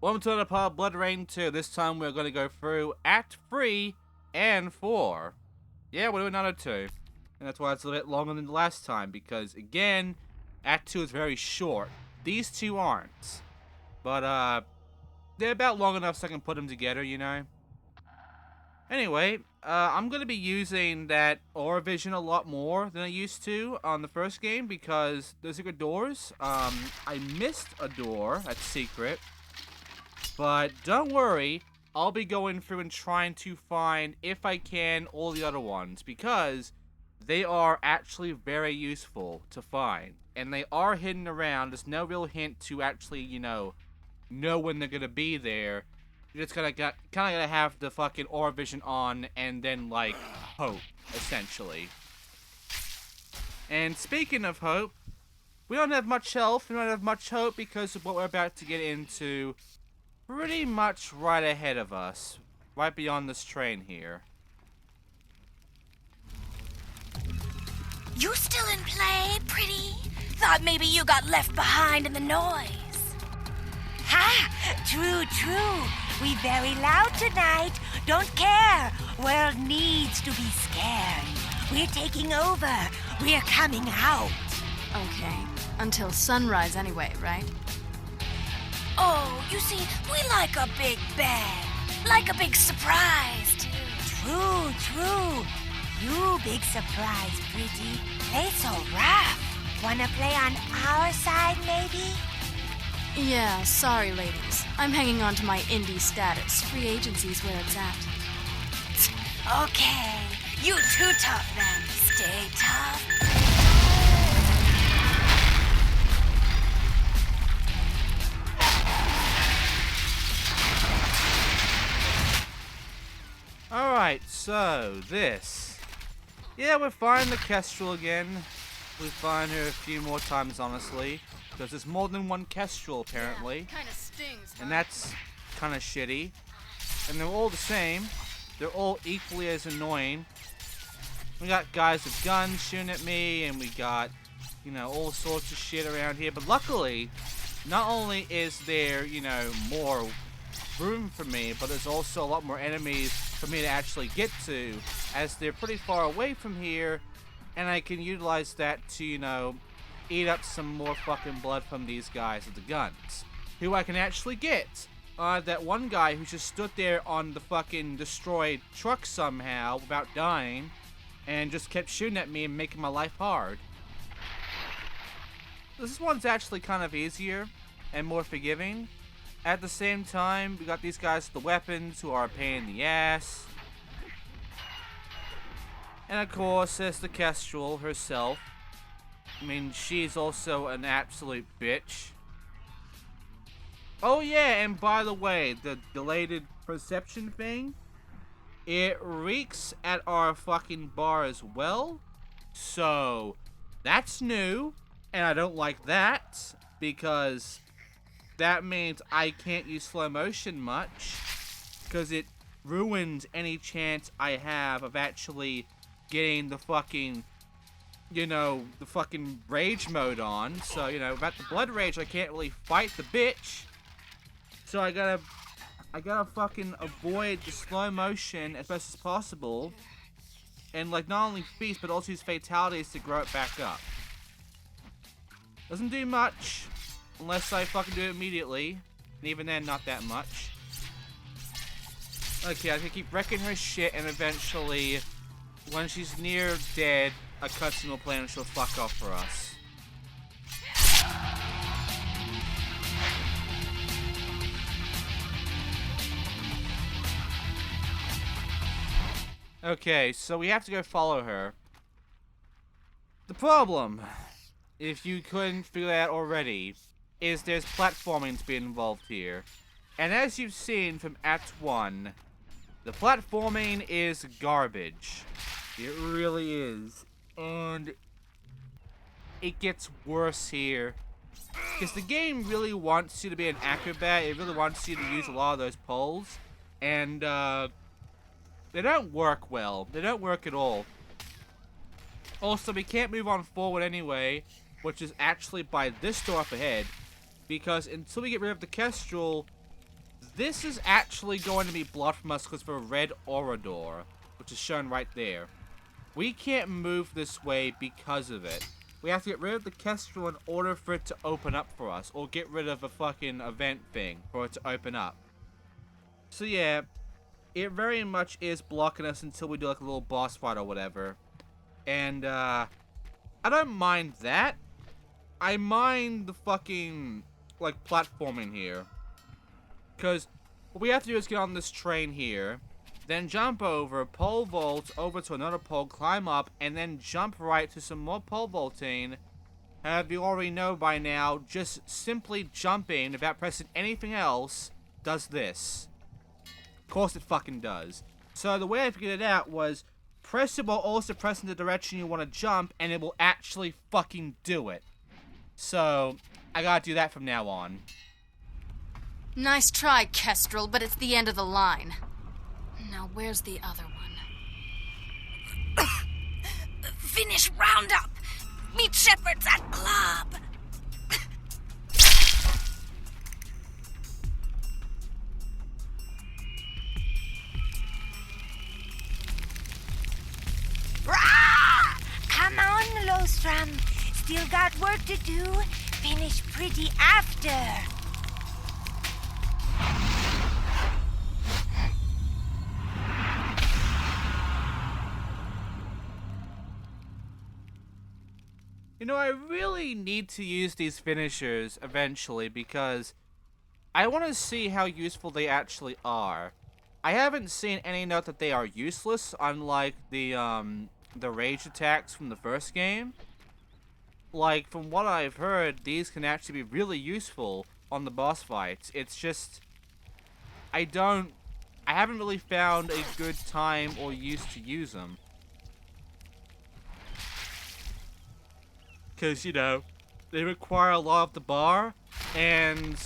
Welcome to another part of BloodRayne 2. This time we're going to go through Act 3 and 4. Yeah, we're doing another 2. And that's why it's a little bit longer than the last time, because, again, Act 2 is very short. These two aren't. But, they're about long enough so I can put them together, you know? Anyway, I'm going to be using that aura vision a lot more than I used to on the first game, because those secret doors, I missed a door that's secret. But don't worry, I'll be going through and trying to find, if I can, all the other ones, because they are actually very useful to find. And they are hidden around. There's no real hint to actually, you know when they're gonna be there. You're just gotta have the fucking aura vision on and then, like, hope, essentially. And speaking of hope, we don't have much health, we don't have much hope because of what we're about to get into pretty much right ahead of us. Right beyond this train here. You still in play, pretty? Thought maybe you got left behind in the noise. Ha! True. We very loud tonight. Don't care. World needs to be scared. We're taking over. We're coming out. Okay. Until sunrise anyway, right? Oh, you see, we like a big bang. Like a big surprise, too. True. You big surprise, pretty. Play so rough. Wanna play on our side, maybe? Yeah, sorry ladies. I'm hanging on to my indie status. Free agency's where it's at. Okay. You too tough then. Stay tough. Alright, so this. Yeah, we're finding the Kestrel again. We find her a few more times, honestly. Because there's more than one Kestrel, apparently. Yeah, kinda stings, huh? And that's kind of shitty. And they're all the same. They're all equally as annoying. We got guys with guns shooting at me, and we got, you know, all sorts of shit around here. But luckily, not only is there, you know, more room for me, but there's also a lot more enemies for me to actually get to, as they're pretty far away from here, and I can utilize that to, you know, eat up some more fucking blood from these guys with the guns, who I can actually get. That one guy who just stood there on the fucking destroyed truck somehow without dying, and just kept shooting at me and making my life hard. This one's actually kind of easier and more forgiving. At the same time, we got these guys with the weapons who are a pain in the ass. And of course, there's the Kestrel herself. I mean, she's also an absolute bitch. Oh yeah, and by the way, the delayed perception thing, it reeks at our fucking bar as well. So, that's new, and I don't like that, because that means I can't use slow motion much, because it ruins any chance I have of actually getting the fucking, you know, the fucking rage mode on. So, you know, without the blood rage, I can't really fight the bitch. So I gotta fucking avoid the slow motion as best as possible. And, like, not only feast, but also use fatalities to grow it back up. Doesn't do much, unless I fucking do it immediately. And even then, not that much. Okay, I can keep wrecking her shit, and eventually, when she's near dead, a cutscene will play and she'll fuck off for us. Okay, so we have to go follow her. The problem, if you couldn't figure that out already, is there's platforming to be involved here. And as you've seen from Act 1, the platforming is garbage. It really is. And it gets worse here. Because the game really wants you to be an acrobat. It really wants you to use a lot of those poles. And, they don't work well. They don't work at all. Also, we can't move on forward anyway, which is actually by this door up ahead. Because until we get rid of the Kestrel, this is actually going to be blocked from us because of a red aura door, which is shown right there. We can't move this way because of it. We have to get rid of the Kestrel in order for it to open up for us, or get rid of a fucking event thing for it to open up. So yeah, it very much is blocking us until we do like a little boss fight or whatever. And I don't mind that. I mind the fucking like platforming here. Because what we have to do is get on this train here, then jump over, pole vault over to another pole, climb up, and then jump right to some more pole vaulting. As you already know by now, just simply jumping without pressing anything else does this. Of course it fucking does. So the way I figured it out was press it while also pressing the direction you want to jump, and it will actually fucking do it. So I gotta do that from now on. Nice try, Kestrel, but it's the end of the line. Now, where's the other one? Finish roundup. Meet shepherds at club. Rah! Come on, Lostrom. Still got work to do. Finish pretty after. You know, I really need to use these finishers eventually because I want to see how useful they actually are. I haven't seen any note that they are useless, unlike the rage attacks from the first game. Like, from what I've heard, these can actually be really useful on the boss fights. It's just, I haven't really found a good time or use to use them. Because, you know, they require a lot of the bar, and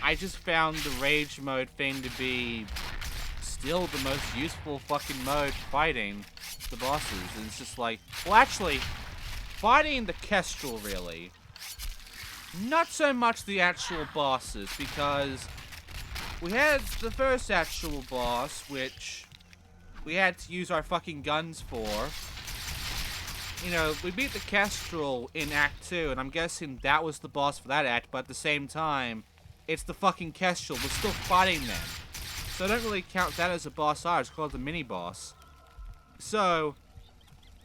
I just found the rage mode thing to be still the most useful fucking mode fighting the bosses. And it's just like, well, actually, fighting the Kestrel, really. Not so much the actual bosses, because we had the first actual boss, which we had to use our fucking guns for. You know, we beat the Kestrel in Act 2, and I'm guessing that was the boss for that act, but at the same time, it's the fucking Kestrel. We're still fighting them. So I don't really count that as a boss either. It's called the mini-boss. So,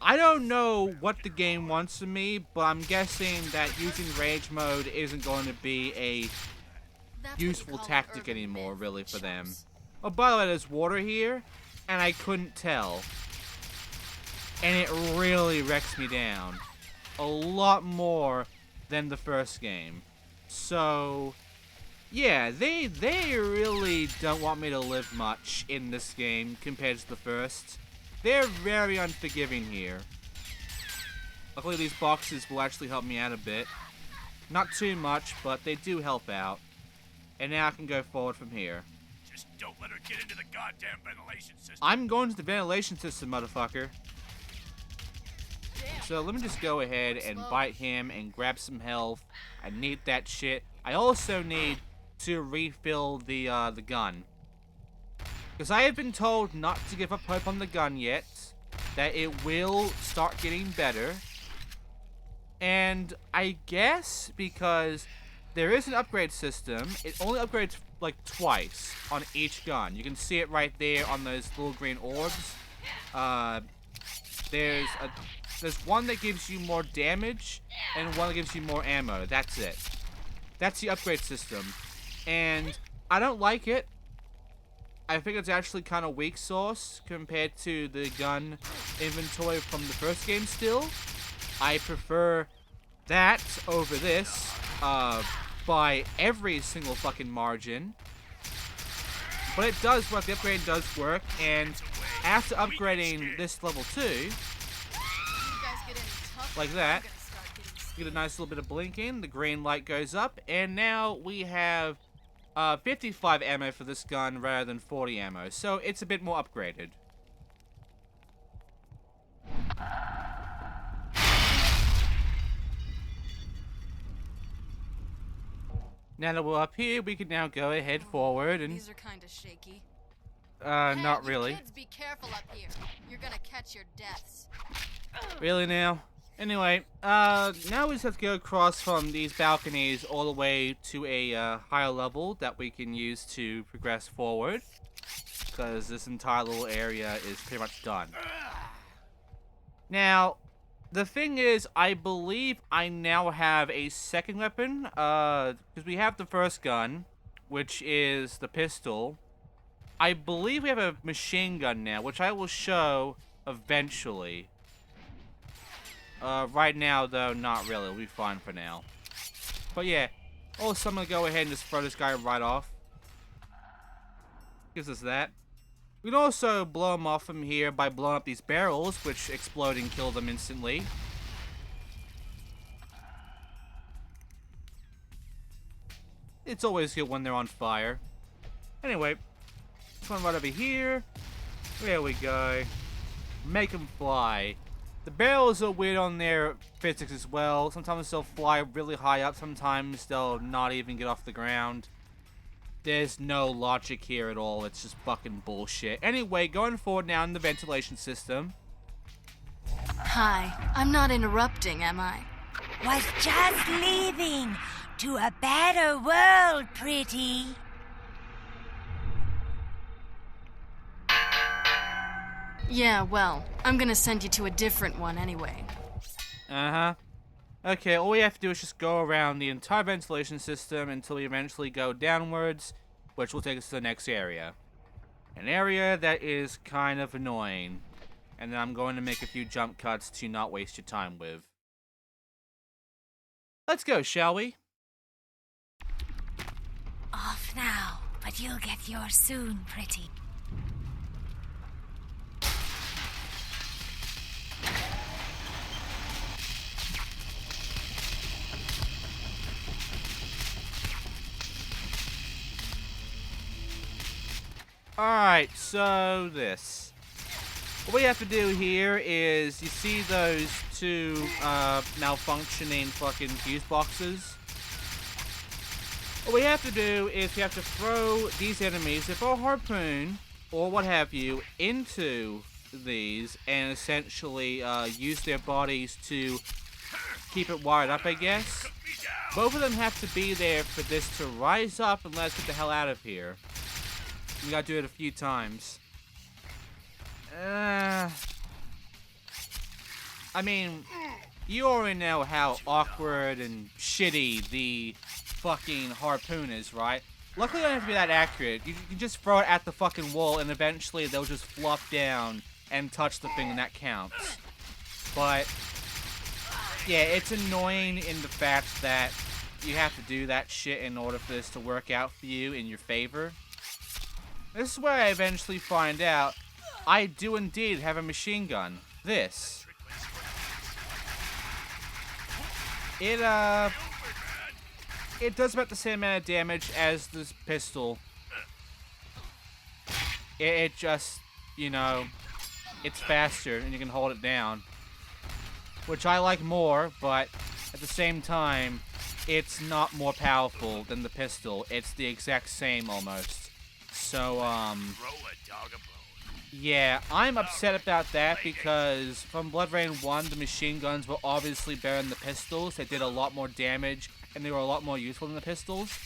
I don't know what the game wants of me, but I'm guessing that using Rage Mode isn't going to be a useful tactic anymore, really, for them. Oh, by the way, there's water here, and I couldn't tell. And it really wrecks me down. A lot more than the first game. So, yeah, they really don't want me to live much in this game compared to the first. They're very unforgiving here. Luckily, these boxes will actually help me out a bit. Not too much, but they do help out. And now I can go forward from here. Just don't let her get into the goddamn ventilation system. I'm going to the ventilation system, motherfucker. So let me just go ahead and bite him and grab some health. I need that shit. I also need to refill the gun. Because I have been told not to give up hope on the gun yet. That it will start getting better. And I guess because there is an upgrade system, it only upgrades like twice on each gun. You can see it right there on those little green orbs. There's one that gives you more damage, and one that gives you more ammo. That's it. That's the upgrade system. And I don't like it. I think it's actually kind of weak sauce compared to the gun inventory from the first game still. I prefer that over this by every single fucking margin. But it does work. The upgrade does work. And after upgrading this level 2, like that, get a nice little bit of blinking, the green light goes up, and now we have 55 ammo for this gun rather than 40 ammo, so it's a bit more upgraded. Now that we're up here, we can now go ahead forward and... These are kind of shaky. not Hey, really. you kids, be careful up here. You're gonna catch your deaths. Really now? Anyway, now we just have to go across from these balconies all the way to a higher level that we can use to progress forward. Because this entire little area is pretty much done. Now, the thing is, I believe I now have a second weapon. Because we have the first gun, which is the pistol. I believe we have a machine gun now, which I will show eventually. Right now, though, not really. We'll be fine for now. But yeah, also I'm gonna go ahead and just throw this guy right off. Gives us that. We can also blow him off from here by blowing up these barrels, which explode and kill them instantly. It's always good when they're on fire. Anyway, this one right over here. There we go. Make them fly. The barrels are weird on their physics as well. Sometimes they'll fly really high up. Sometimes they'll not even get off the ground. There's no logic here at all. It's just fucking bullshit. Anyway, going forward now in the ventilation system. Hi, I'm not interrupting, am I? Was just leaving to a better world, pretty. Yeah, well, I'm gonna send you to a different one anyway. Uh-huh. Okay, all we have to do is just go around the entire ventilation system until we eventually go downwards, which will take us to the next area. An area that is kind of annoying. And then I'm going to make a few jump cuts to not waste your time with. Let's go, shall we? Off now, but you'll get yours soon, pretty. Alright, so this. What we have to do here is, you see those two malfunctioning fucking fuse boxes? What we have to do is we have to throw these enemies, if a harpoon or what have you, into these and essentially use their bodies to keep it wired up, I guess. Both of them have to be there for this to rise up and let us get the hell out of here. We gotta do it a few times. I mean, you already know how awkward and shitty the fucking harpoon is, right? Luckily, it don't have to be that accurate. You can just throw it at the fucking wall, and eventually they'll just fluff down and touch the thing, and that counts. But yeah, it's annoying in the fact that you have to do that shit in order for this to work out for you in your favor. This is where I eventually find out I do indeed have a machine gun. This. It does about the same amount of damage as this pistol. It just, you know, it's faster and you can hold it down. Which I like more, but at the same time, it's not more powerful than the pistol. It's the exact same almost. So, yeah, I'm upset about that because from BloodRayne 1, the machine guns were obviously better than the pistols. They did a lot more damage, and they were a lot more useful than the pistols.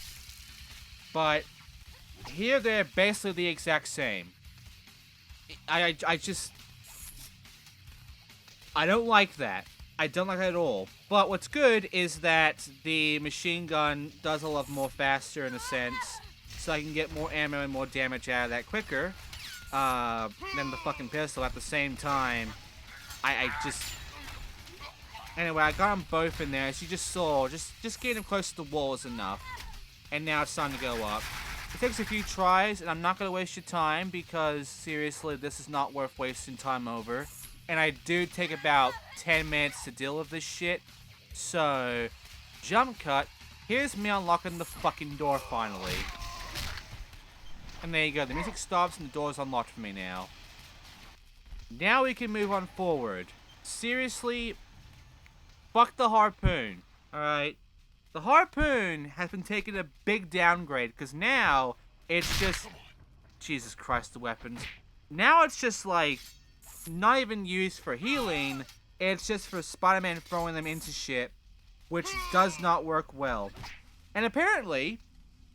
But here, they're basically the exact same. I don't like that. I don't like that at all. But what's good is that the machine gun does a lot more faster in a sense. So I can get more ammo and more damage out of that quicker than the fucking pistol. At the same time, I just... Anyway, I got them both in there. As you just saw, just getting them close to the wall is enough. And now it's time to go up. It takes a few tries, and I'm not going to waste your time because, seriously, this is not worth wasting time over. And I do take about 10 minutes to deal with this shit. So, jump cut. Here's me unlocking the fucking door finally. And there you go, the music stops and the door's unlocked for me now. Now we can move on forward. Seriously, fuck the harpoon. Alright. the harpoon has been taking a big downgrade because now it's just... Jesus Christ, the weapons. Now it's just like not even used for healing. It's just for Spider-Man throwing them into shit, which does not work well. And apparently,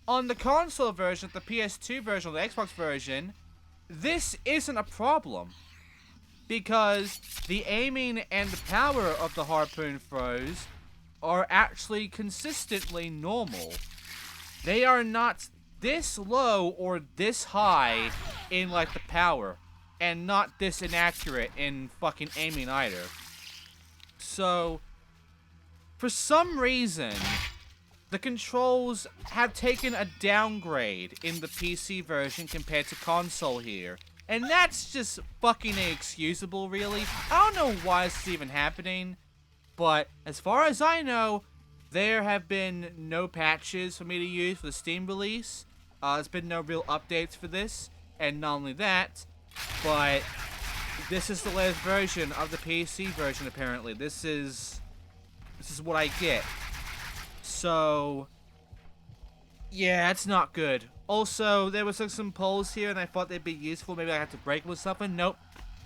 on the console version, the PS2 version, or the Xbox version, this isn't a problem. Because the aiming and the power of the harpoon throws are actually consistently normal. They are not this low or this high in, like, the power. And not this inaccurate in fucking aiming either. So, for some reason, the controls have taken a downgrade in the PC version compared to console here. And that's just fucking inexcusable, really. I don't know why this is even happening. But, as far as I know, there have been no patches for me to use for the Steam release. There's been no real updates for this. And not only that, but this is the latest version of the PC version, apparently. This is what I get. So, yeah, it's not good. Also, there was like some poles here, and I thought they'd be useful. Maybe I had to break them with something. Nope.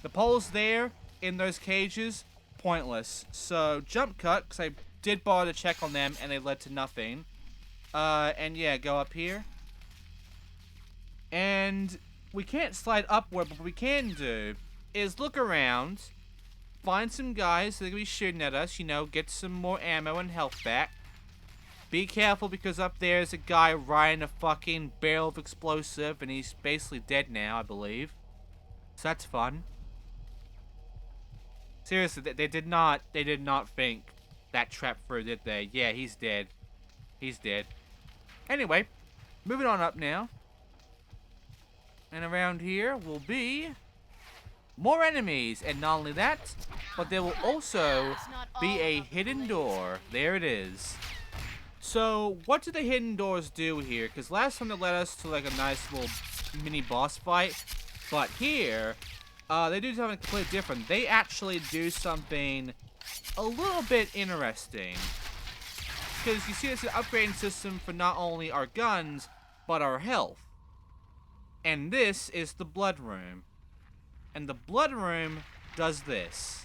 The poles there, in those cages, pointless. So, jump cut, because I did bother to check on them, and they led to nothing. And yeah, go up here. And we can't slide upward, but what we can do is look around, find some guys that are going to be shooting at us, you know, get some more ammo and health back. Be careful, because up there is a guy riding a fucking barrel of explosive, and he's basically dead now, I believe. So that's fun. Seriously, they did not think that trap through, did they? Yeah, he's dead. He's dead. Anyway, moving on up now. And around here will be more enemies. And not only that, but there will also be a hidden door. There it is. So, what do the hidden doors do here? Because last time they led us to like a nice little mini boss fight. But here, they do something completely different. They actually do something a little bit interesting. Because you see, it's an upgrading system for not only our guns, but our health. And this is the blood room. And the blood room does this.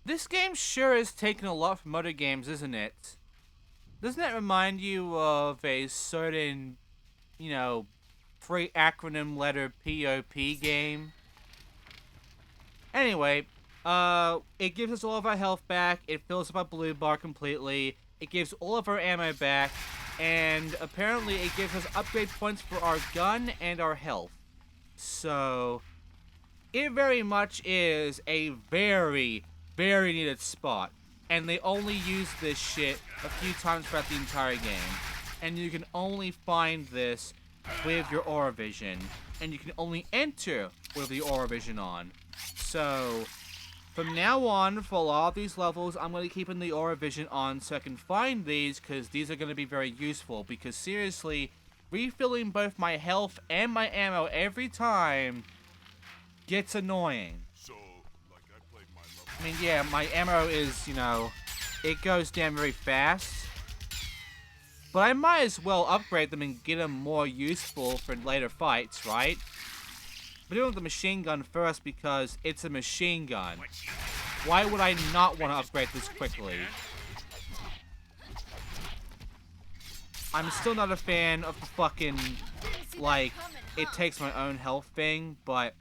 This game sure is taking a lot from other games, isn't it? Doesn't that remind you of a certain, you know, 3 acronym letter POP game? Anyway, it gives us all of our health back, it fills up our blue bar completely, it gives all of our ammo back, and apparently it gives us upgrade points for our gun and our health. So, it very much is a very, very needed spot. And they only use this shit a few times throughout the entire game. And you can only find this with your aura vision. And you can only enter with the aura vision on. So, from now on, for a lot of these levels, I'm going to be keeping the aura vision on so I can find these, because these are going to be very useful. Because seriously, refilling both my health and my ammo every time gets annoying. I mean, yeah, my ammo is, you know, it goes down very fast. But I might as well upgrade them and get them more useful for later fights, right? But doing the machine gun first because it's a machine gun. Why would I not want to upgrade this quickly? I'm still not a fan of the fucking, like, it takes my own health thing, but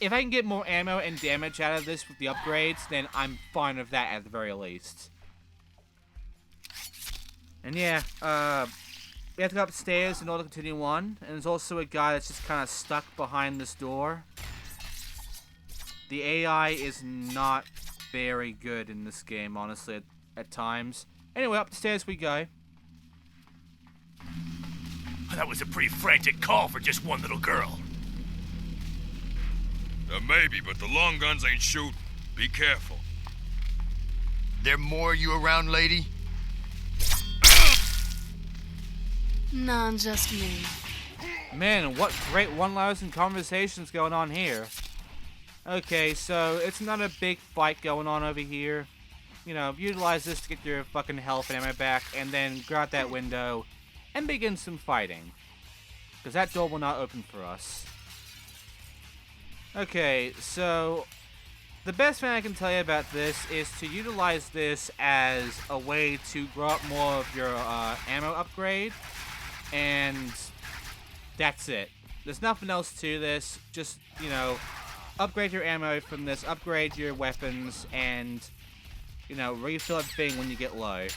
if I can get more ammo and damage out of this with the upgrades, then I'm fine with that at the very least. And yeah, we have to go upstairs in order to continue on. And there's also a guy that's just kind of stuck behind this door. The AI is not very good in this game, honestly, at times. Anyway, up the stairs we go. That was a pretty frantic call for just one little girl. Maybe, but the long guns ain't shooting. Be careful. There more you around, lady? Nah, just me. Man, what great one-liners and conversations going on here. Okay, so it's not a big fight going on over here. You know, utilize this to get your fucking health and ammo back, and then go out that window and begin some fighting. Because that door will not open for us. Okay, so the best thing I can tell you about this is to utilize this as a way to grow up more of your ammo upgrade, and that's it. There's nothing else to this. Just, you know, upgrade your ammo from this, upgrade your weapons, and, you know, refill everything when you get low.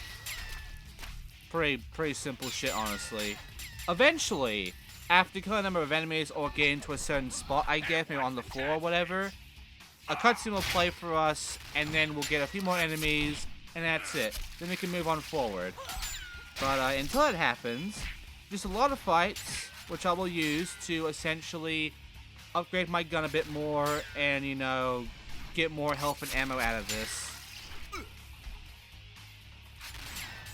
Pretty simple shit, honestly. Eventually, after killing a number of enemies or getting to a certain spot, I guess, maybe on the floor or whatever, a cutscene will play for us, and then we'll get a few more enemies, and that's it. Then we can move on forward. But until it happens, just a lot of fights, which I will use to essentially upgrade my gun a bit more and, you know, get more health and ammo out of this.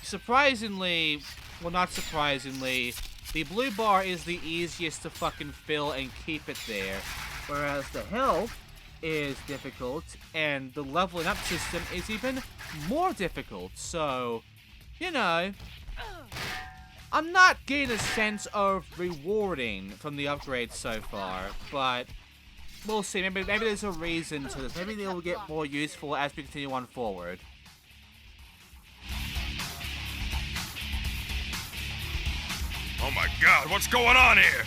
Surprisingly, well, not surprisingly, the blue bar is the easiest to fucking fill and keep it there, whereas the health is difficult and the leveling up system is even more difficult. So, you know, I'm not getting a sense of rewarding from the upgrades so far, but we'll see. Maybe there's a reason to this. Maybe they'll get more useful as we continue on forward. Oh my god, what's going on here?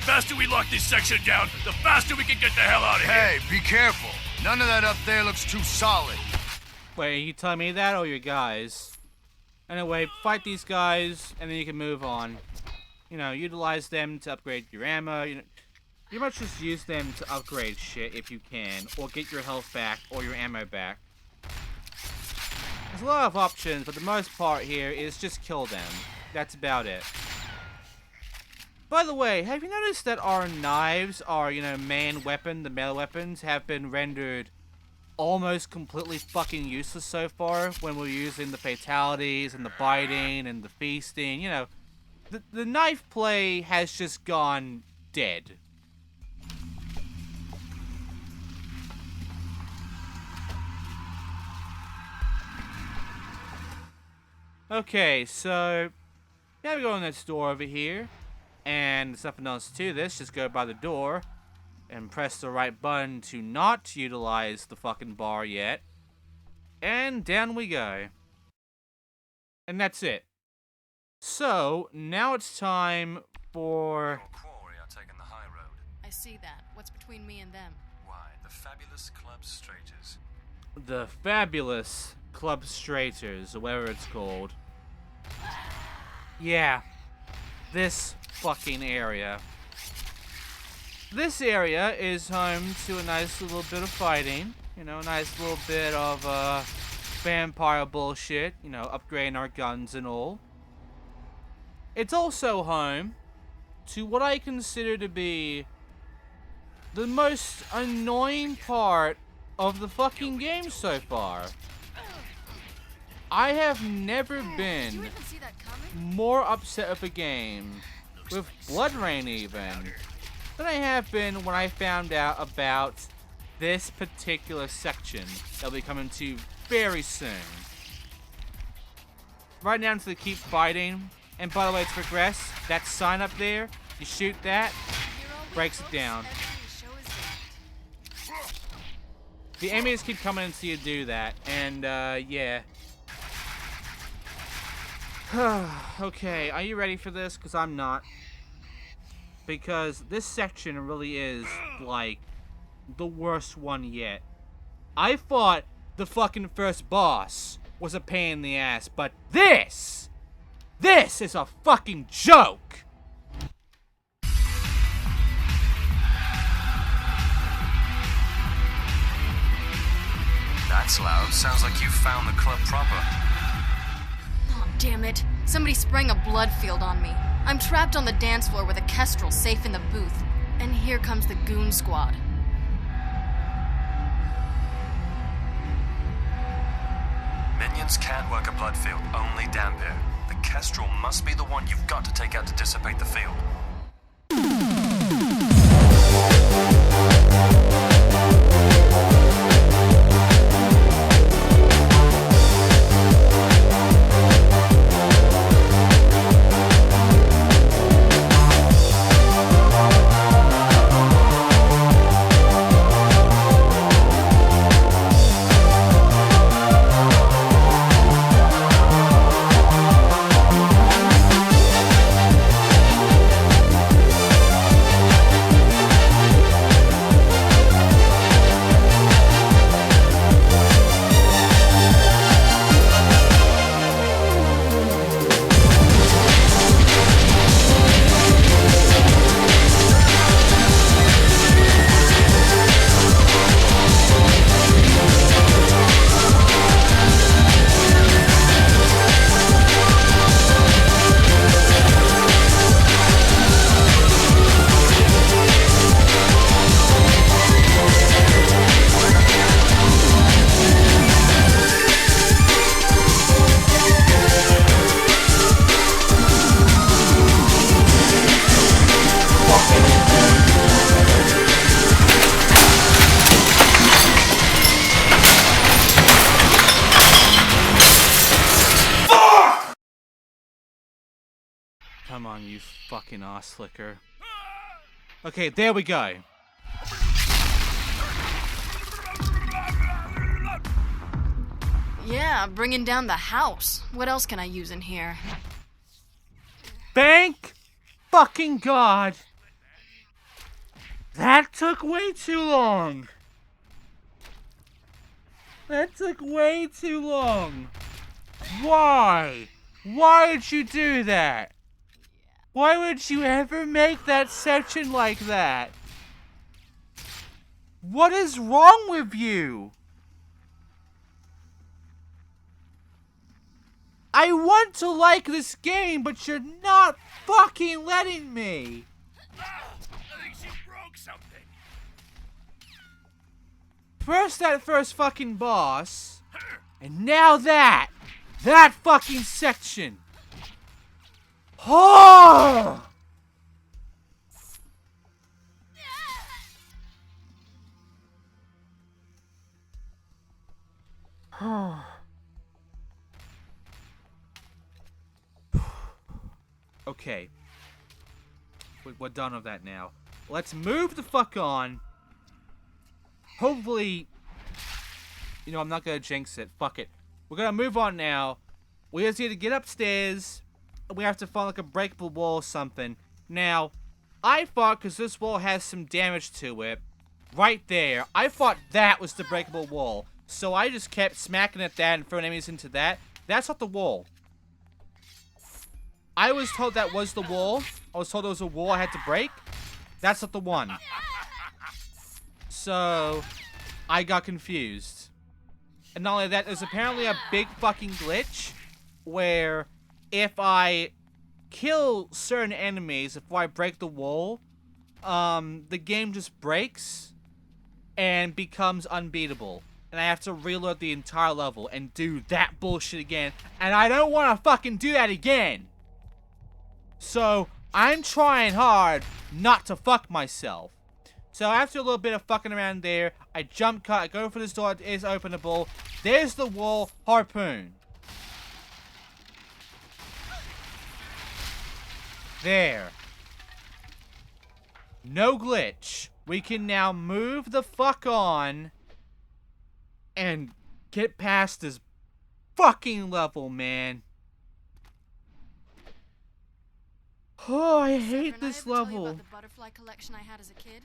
The faster we lock this section down, the faster we can get the hell out of here. Hey, be careful. None of that up there looks too solid. Wait, are you telling me that or your guys? Anyway, fight these guys, and then you can move on. You know, utilize them to upgrade your ammo. You know, you must just use them to upgrade shit if you can, or get your health back, or your ammo back. There's a lot of options, but the most part here is just kill them. That's about it. By the way, have you noticed that our knives, our, you know, main weapon, the melee weapons, have been rendered almost completely fucking useless so far when we're using the fatalities and the biting and the feasting? You know, the knife play has just gone dead. Okay, so now we go in this door over here, and there's nothing else to this. Just go by the door and press the right button to not utilize the fucking bar yet, and down we go. And that's it. So now it's time for... Quarry are taking the high road. I see that. What's between me and them? Why, the fabulous Club Straighters. the fabulous Club Straighters, or whatever it's called. Yeah, this fucking area. This area is home to a nice little bit of fighting. You know, a nice little bit of vampire bullshit. You know, upgrading our guns and all. It's also home to what I consider to be the most annoying part of the fucking game so far. I have never been more upset with a game, with BloodRayne even, than I have been when I found out about this particular section that will be coming to very soon. Right now to keep fighting, and by the way, to progress, that sign up there, you shoot that, breaks it down. The enemies keep coming until you do that, and yeah. Okay, are you ready for this? Because I'm not. Because this section really is, like, the worst one yet. I thought the fucking first boss was a pain in the ass, but this is a fucking joke! That's loud. Sounds like you found the club proper. Oh, damn it. Somebody sprang a blood field on me. I'm trapped on the dance floor with a Kestrel safe in the booth. And here comes the goon squad. Minions can't work a blood field, only Dampier. The Kestrel must be the one you've got to take out to dissipate the field. Come on, you fucking ass slicker. Okay, there we go. Yeah, bringing down the house. What else can I use in here? Thank fucking God. That took way too long. That took way too long. Why? Why did you do that? Why would you ever make that section like that? What is wrong with you? I want to like this game, but you're not fucking letting me. I think she broke something. First that first fucking boss, and now that fucking section. Oh! Okay. We're done with that now. Let's move the fuck on. Hopefully... You know, I'm not gonna jinx it. Fuck it. We're gonna move on now. We just need to get upstairs. We have to find like a breakable wall or something. Now, I thought, because this wall has some damage to it, right there, I thought that was the breakable wall. So I just kept smacking at that and throwing enemies into that. That's not the wall. I was told that was the wall. I was told there was a wall I had to break. That's not the one. So, I got confused. And not only that, there's apparently a big fucking glitch where if I kill certain enemies, if I break the wall, the game just breaks and becomes unbeatable. And I have to reload the entire level and do that bullshit again. And I don't want to fucking do that again. So, I'm trying hard not to fuck myself. So, after a little bit of fucking around there, I jump cut, I go for this door, it is openable. There's the wall, harpoon. There. No glitch. We can now move the fuck on and get past this fucking level, man. Oh, I hate this level. About the butterfly collection I had as a kid?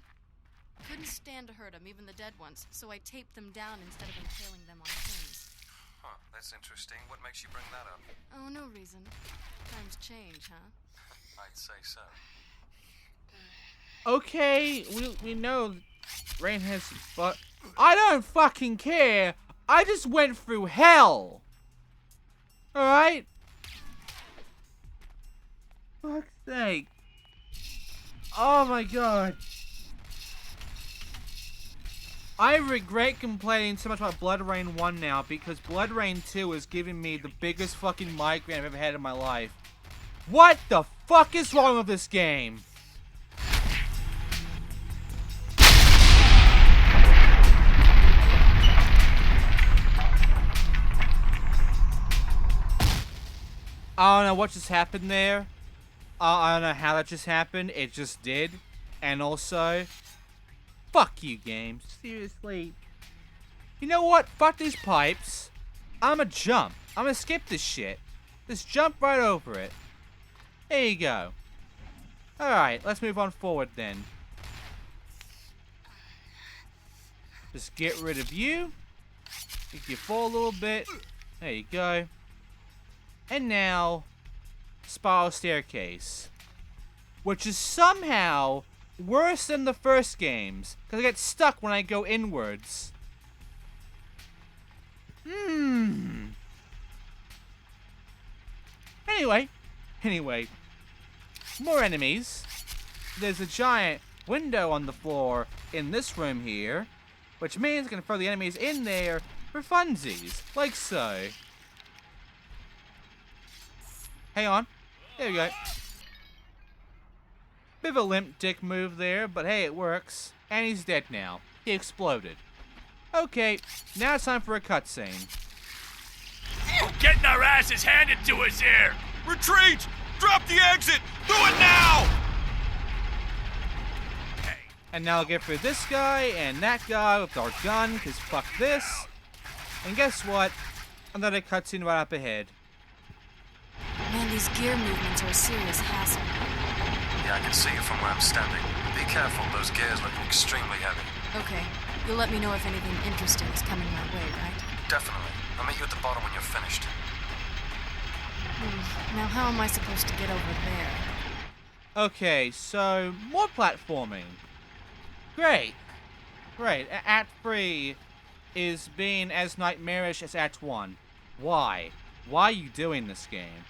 Couldn't stand to hurt them, even the dead ones, so I taped them down instead of impaling them on pins. Huh, that's interesting. What makes you bring that up? Oh, no reason. Times change, huh? I'd say so. Okay, we know Rain has but I don't fucking care. I just went through hell. Alright? Fuck's sake. Oh my god. I regret complaining so much about BloodRayne 1 now because BloodRayne 2 is giving me the biggest fucking migraine I've ever had in my life. What the fuck is wrong with this game? I don't know what just happened there. I don't know how that just happened. It just did. And also, fuck you, game. Seriously. You know what? Fuck these pipes. I'ma jump. I'm gonna skip this shit. Just jump right over it. There you go. Alright, let's move on forward then. Just get rid of you. Make you fall a little bit. There you go. And now, spiral staircase. Which is somehow worse than the first games. Because I get stuck when I go inwards. Anyway. More enemies. There's a giant window on the floor in this room here. Which means I'm going to throw the enemies in there for funsies. Like so. Hang on. There we go. Bit of a limp dick move there, but hey, it works. And he's dead now. He exploded. Okay, now it's time for a cutscene. Getting our asses handed to us here! Retreat! Drop the exit! Do it now! And now I'll get through this guy and that guy with our gun, because fuck this. And guess what? Another cutscene right up ahead. Man, these gear movements are a serious hassle. Yeah, I can see you from where I'm standing. Be careful, those gears look extremely heavy. Okay, you'll let me know if anything interesting is coming my way, right? Definitely. I'll meet you at the bottom when you're finished. Now how am I supposed to get over there? Okay, so more platforming. Great. Act 3 is being as nightmarish as Act 1. Why? Why are you doing this game?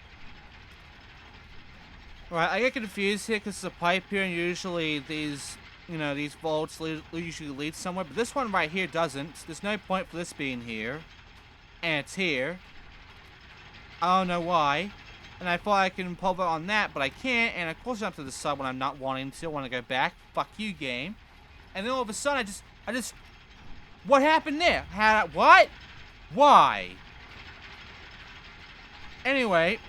Right, I get confused here because there's a pipe here and usually these, these vaults usually lead somewhere. But this one right here doesn't. There's no point for this being here. And it's here. I don't know why. And I thought I can pull it on that, but I can't. And of course I'm up to the side when I'm not wanting to. I want to go back. Fuck you, game. And then all of a sudden I just... What happened there? What? Why? Anyway,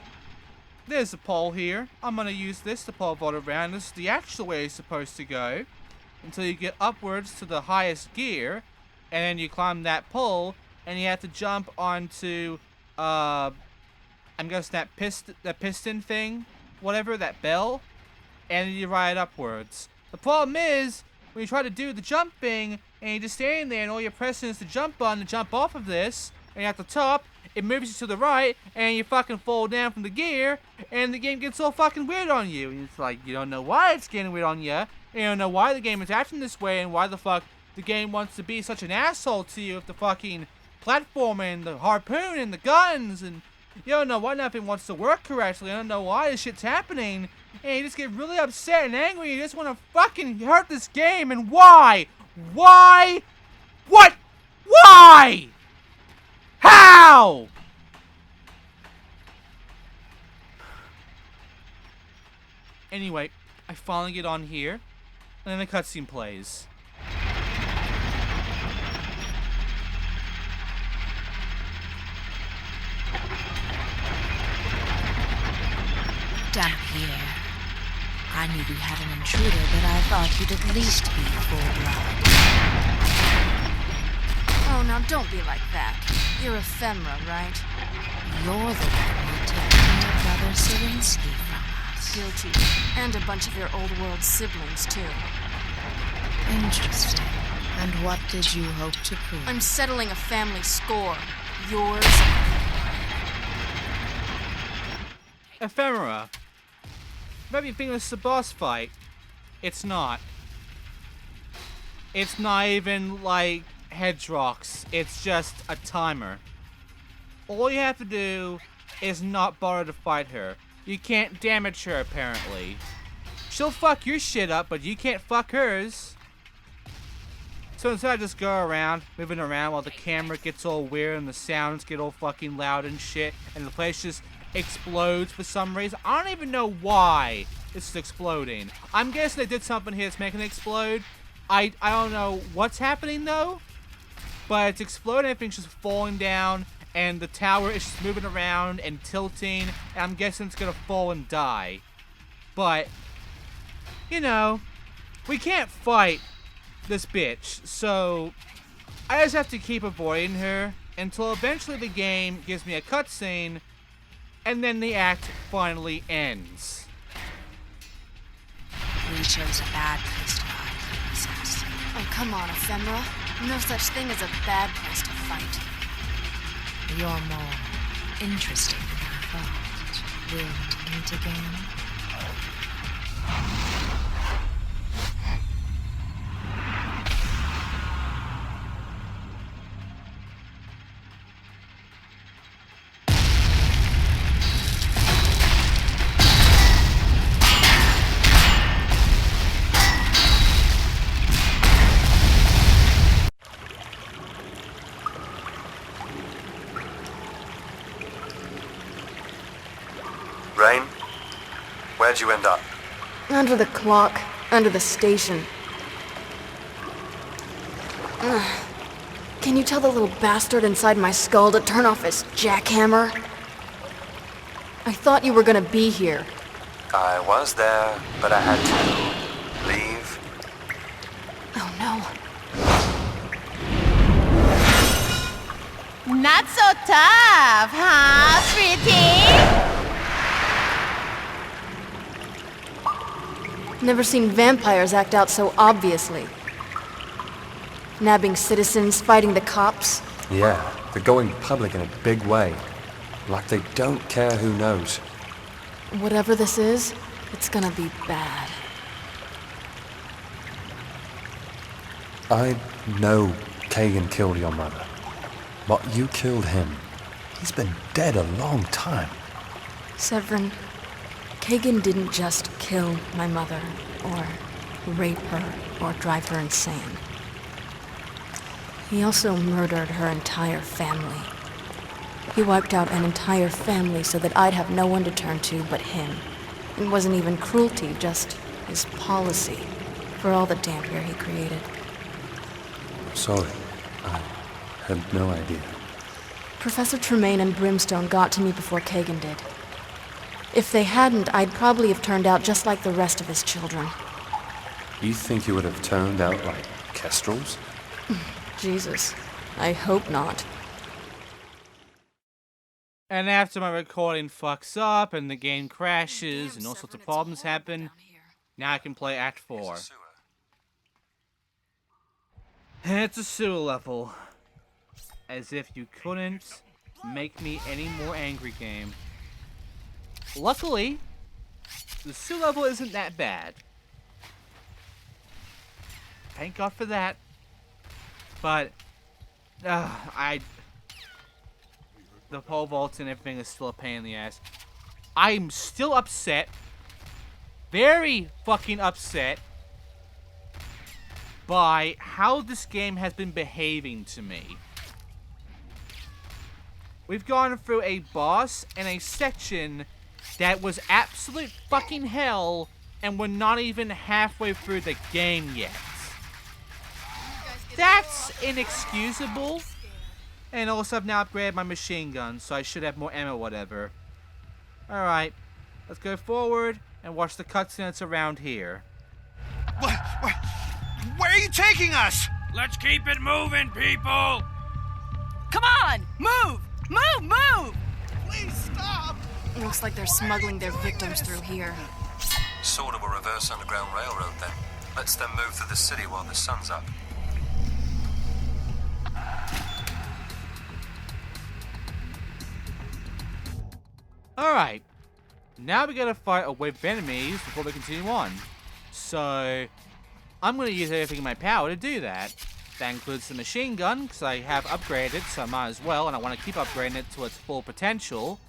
there's a pole here. I'm going to use this to pull it around. This is the actual way it's supposed to go. Until you get upwards to the highest gear. And then you climb that pole. And you have to jump onto, I'm guessing that piston thing. Whatever, that bell. And then you ride upwards. The problem is, when you try to do the jumping, and you're just standing there, and all you're pressing is to jump on and jump off of this, and at the top, it moves you to the right, and you fucking fall down from the gear, and the game gets all fucking weird on you. And it's like, you don't know why it's getting weird on you, you don't know why the game is acting this way, and why the fuck the game wants to be such an asshole to you with the fucking platforming, the harpoon, and the guns, and you don't know why nothing wants to work correctly. You don't know why this shit's happening. And you just get really upset and angry. You just want to fucking hurt this game. And why? Why? What? Why? How? Anyway, I finally get on here. And then the cutscene plays. Down here. I knew you had an intruder, but I thought you'd at least be full blood. Oh, now don't be like that. You're ephemera, right? You're the one who took your brother Xindictive from us. Guilty. And a bunch of your old world siblings, too. Interesting. And what did you hope to prove? I'm settling a family score. Yours. Ephemera. Maybe you think this is a boss fight. It's not. It's not even like Hedgerock's. It's just a timer. All you have to do is not bother to fight her. You can't damage her, apparently. She'll fuck your shit up, but you can't fuck hers. So instead I just go around, moving around while the camera gets all weird and the sounds get all fucking loud and shit, and the place just explodes for some reason. I don't even know why it's exploding. I'm guessing they did something here that's making it explode. I don't know what's happening though, but it's exploding, everything's just falling down, and the tower is just moving around and tilting, and I'm guessing it's gonna fall and die. But, you know, we can't fight this bitch, so I just have to keep avoiding her until eventually the game gives me a cutscene, and then the act finally ends. We chose a bad place to hide, Princess. Oh, come on, Ephemera. No such thing as a bad place to fight. You're more interesting than I thought. Will we meet again? Rain, where'd you end up? Under the clock. Under the station. Can you tell the little bastard inside my skull to turn off his jackhammer? I thought you were gonna be here. I was there, but I had to leave. Oh no. Not so tough, huh, pretty? Never seen vampires act out so obviously. Nabbing citizens, fighting the cops. Yeah, they're going public in a big way. Like they don't care who knows. Whatever this is, it's gonna be bad. I know Kagan killed your mother. But you killed him. He's been dead a long time. Severin, Kagan didn't just kill my mother, or rape her, or drive her insane. He also murdered her entire family. He wiped out an entire family so that I'd have no one to turn to but him. It wasn't even cruelty, just his policy, for all the damp here he created. Sorry, I had no idea. Professor Tremaine and Brimstone got to me before Kagan did. If they hadn't, I'd probably have turned out just like the rest of his children. You think you would have turned out like kestrels? Jesus, I hope not. And after my recording fucks up and the game crashes and all sorts of problems happen, now I can play Act 4. And it's a sewer level. As if you couldn't make me any more angry, game. Luckily, the sewer level isn't that bad. Thank God for that. But, the pole vault and everything is still a pain in the ass. I'm still upset. Very fucking upset by how this game has been behaving to me. We've gone through a boss and a section that was absolute fucking hell, and we're not even halfway through the game yet. That's inexcusable. And also I've now upgraded my machine gun, so I should have more ammo, whatever. Alright, let's go forward and watch the cutscene that's around here. Where are you taking us? Let's keep it moving, people! Come on! Move! Move! Move! Please stop! It looks like they're smuggling their victims through here. Sort of a reverse underground railroad then. Let's then move through the city while the sun's up. Alright, now we gotta fight a wave of enemies before we continue on. So, I'm gonna use everything in my power to do that. That includes the machine gun, because I have upgraded, so I might as well, and I want to keep upgrading it to its full potential,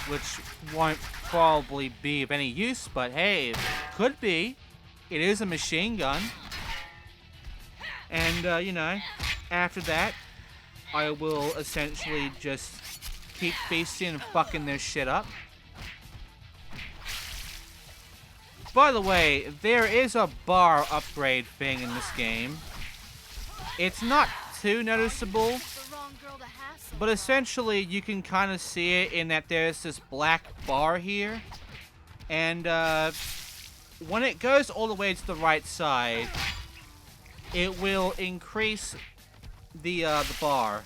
which won't probably be of any use, but hey, it could be. It is a machine gun. And, you know, after that, I will essentially just keep feasting and fucking this shit up. By the way, there is a bar upgrade thing in this game. It's not too noticeable, but essentially you can kind of see it in that there's this black bar here. And when it goes all the way to the right side, it will increase the bar,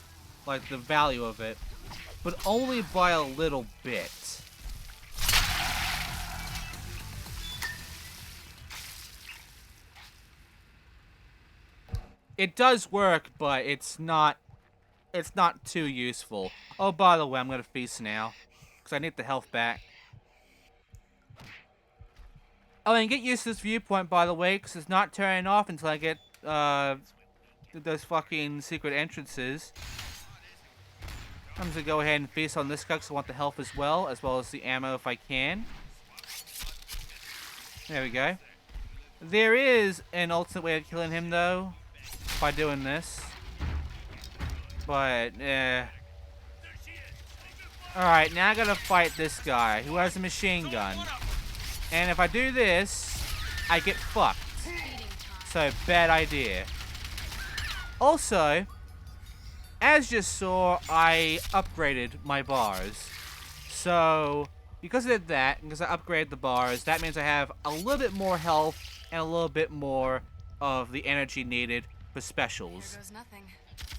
like the value of it, but only by a little bit. It does work, but it's not too useful. Oh, by the way, I'm gonna feast now, because I need the health back. Oh, and get used to this viewpoint, by the way, because it's not turning off until I get those fucking secret entrances. I'm just gonna go ahead and feast on this guy because I want the health as well as the ammo if I can. There we go. There is an alternate way of killing him, though, by doing this. But, alright, now I gotta fight this guy who has a machine gun. And if I do this, I get fucked. So, bad idea. Also, as you saw, I upgraded my bars. So, because I did that, and because I upgraded the bars, that means I have a little bit more health and a little bit more of the energy needed for specials. Here goes nothing.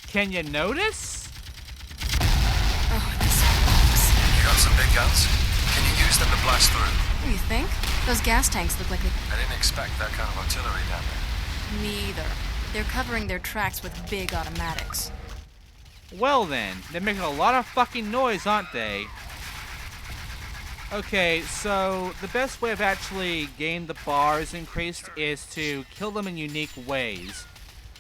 Can you notice? Oh, this sucks. You got some big guns? Can you use them to blast through? What do you think? Those gas tanks look like I didn't expect that kind of artillery down there. Me either. They're covering their tracks with big automatics. Well then, they're making a lot of fucking noise, aren't they? Okay, so the best way of actually getting the bars increased is to kill them in unique ways.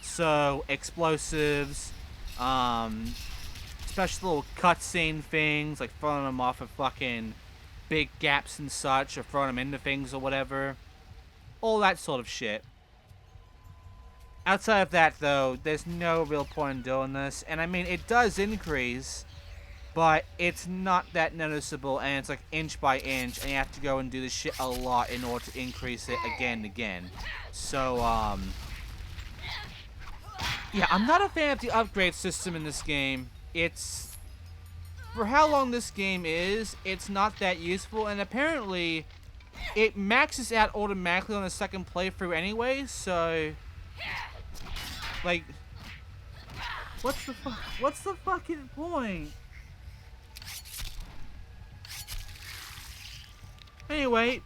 So, explosives, special little cutscene things, like throwing them off of fucking big gaps and such, or throwing them into things or whatever. All that sort of shit. Outside of that, though, there's no real point in doing this. And I mean, it does increase, but it's not that noticeable, and it's like inch by inch, and you have to go and do this shit a lot in order to increase it again and again. So, yeah, I'm not a fan of the upgrade system in this game. It's, for how long this game is, it's not that useful, and apparently, it maxes out automatically on the second playthrough anyway, so, like, what's the fucking point? Anyway,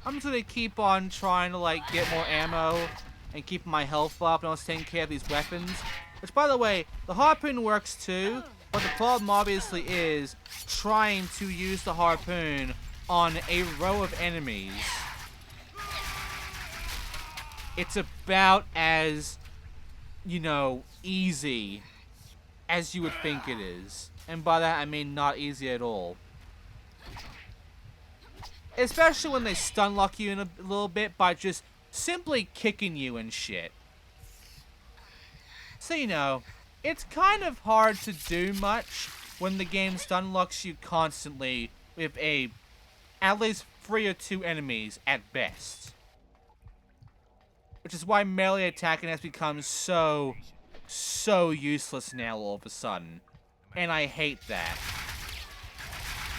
I'm just gonna keep on trying to, like, get more ammo and keep my health up, and I was taking care of these weapons. Which, by the way, the harpoon works too, but the problem obviously is trying to use the harpoon on a row of enemies. It's about as, you know, easy as you would think it is. And by that I mean not easy at all. Especially when they stun lock you in a little bit by just simply kicking you and shit. So, you know, it's kind of hard to do much when the game stun locks you constantly with at least 3 or 2 enemies at best. Which is why melee attacking has become so useless now all of a sudden. And I hate that.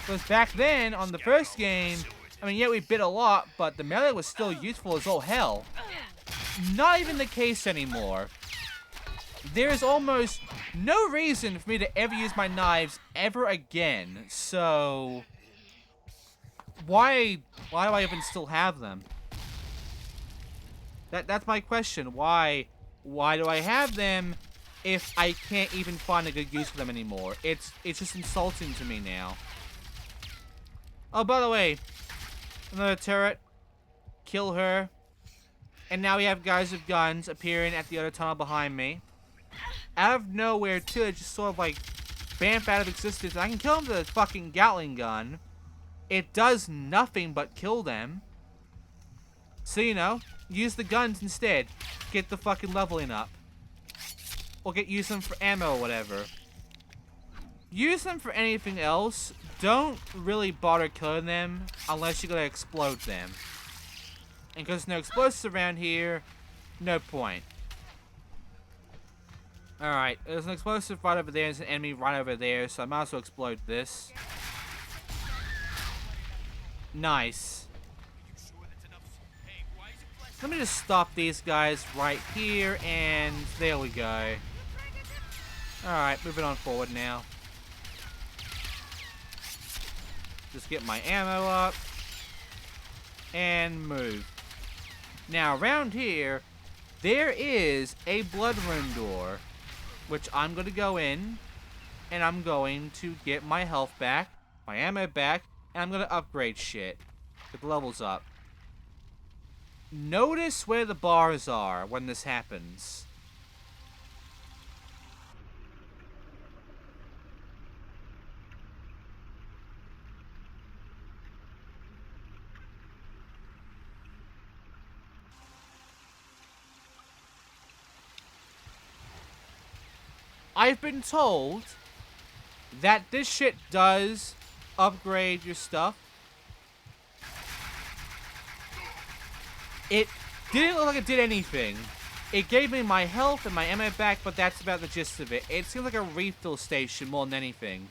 Because back then, on the first game, I mean, yeah, we bit a lot, but the melee was still useful as all hell. Not even the case anymore. There is almost no reason for me to ever use my knives ever again, so why do I even still have them? That's my question. Why do I have them if I can't even find a good use for them anymore? It's just insulting to me now. Oh, by the way, another turret. Kill her. And now we have guys with guns appearing at the other tunnel behind me. Out of nowhere, too, it just sort of like bamf out of existence. I can kill them with a fucking Gatling gun. It does nothing but kill them. So, you know, use the guns instead. Get the fucking leveling up. Or use them for ammo or whatever. Use them for anything else. Don't really bother killing them unless you're gonna explode them. And because there's no explosives around here, no point. Alright, there's an explosive right over there, there's an enemy right over there, so I might as well explode this. Nice. Let me just stop these guys right here, and there we go. Alright, moving on forward now. Just get my ammo up. And move. Now, around here, there is a BloodRayne door, which I'm going to go in, and I'm going to get my health back, my ammo back, and I'm going to upgrade shit. Get the levels up. Notice where the bars are when this happens. I've been told that this shit does upgrade your stuff. It didn't look like it did anything. It gave me my health and my ammo back, but that's about the gist of it. It seems like a refill station more than anything.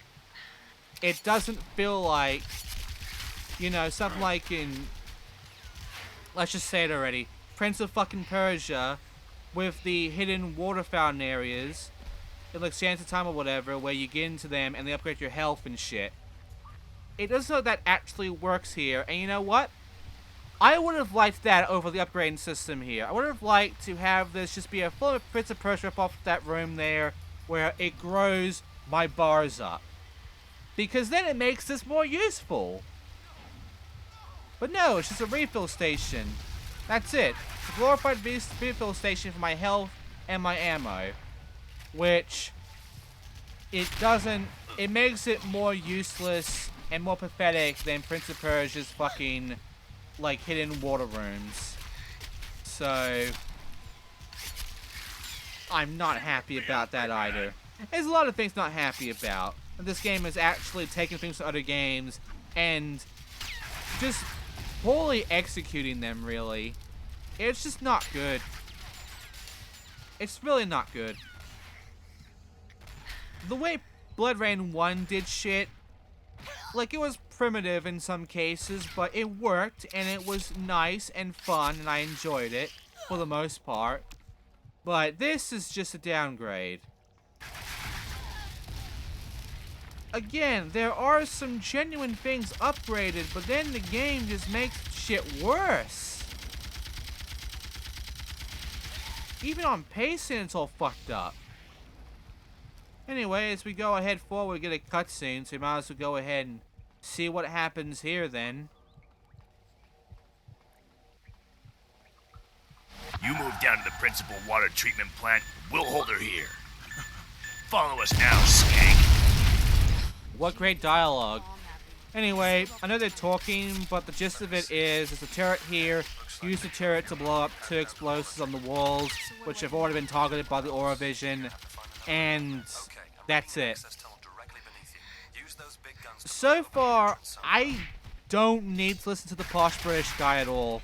It doesn't feel like, you know, something like in, let's just say it already, Prince of fucking Persia, with the hidden water fountain areas, in like Sands of Time or whatever, where you get into them and they upgrade your health and shit. It doesn't look like that actually works here, and you know what? I would have liked that over the upgrading system here. I would have liked to have this just be a full Prince of Persia rip off that room there, where it grows my bars up. Because then it makes this more useful. But no, it's just a refill station. That's it. It's a glorified refill station for my health and my ammo. Which, it makes it more useless and more pathetic than Prince of Persia's fucking, like, hidden water rooms. So, I'm not happy about that either. There's a lot of things not happy about. This game is actually taking things from other games and just poorly executing them, really. It's just not good. It's really not good. The way BloodRayne 1 did shit, like, it was primitive in some cases, but it worked, and it was nice and fun, and I enjoyed it, for the most part. But this is just a downgrade. Again, there are some genuine things upgraded, but then the game just makes shit worse. Even on pacing, it's all fucked up. Anyway, as we go ahead forward, we get a cutscene, so we might as well go ahead and see what happens here then. You move down to the principal water treatment plant. We'll hold her here. Follow us now, skank. What great dialogue. Anyway, I know they're talking, but the gist of it is, there's a turret here. Use the turret to blow up 2 explosives on the walls, which have already been targeted by the Aura Vision. And that's it. So far, I don't need to listen to the posh British guy at all.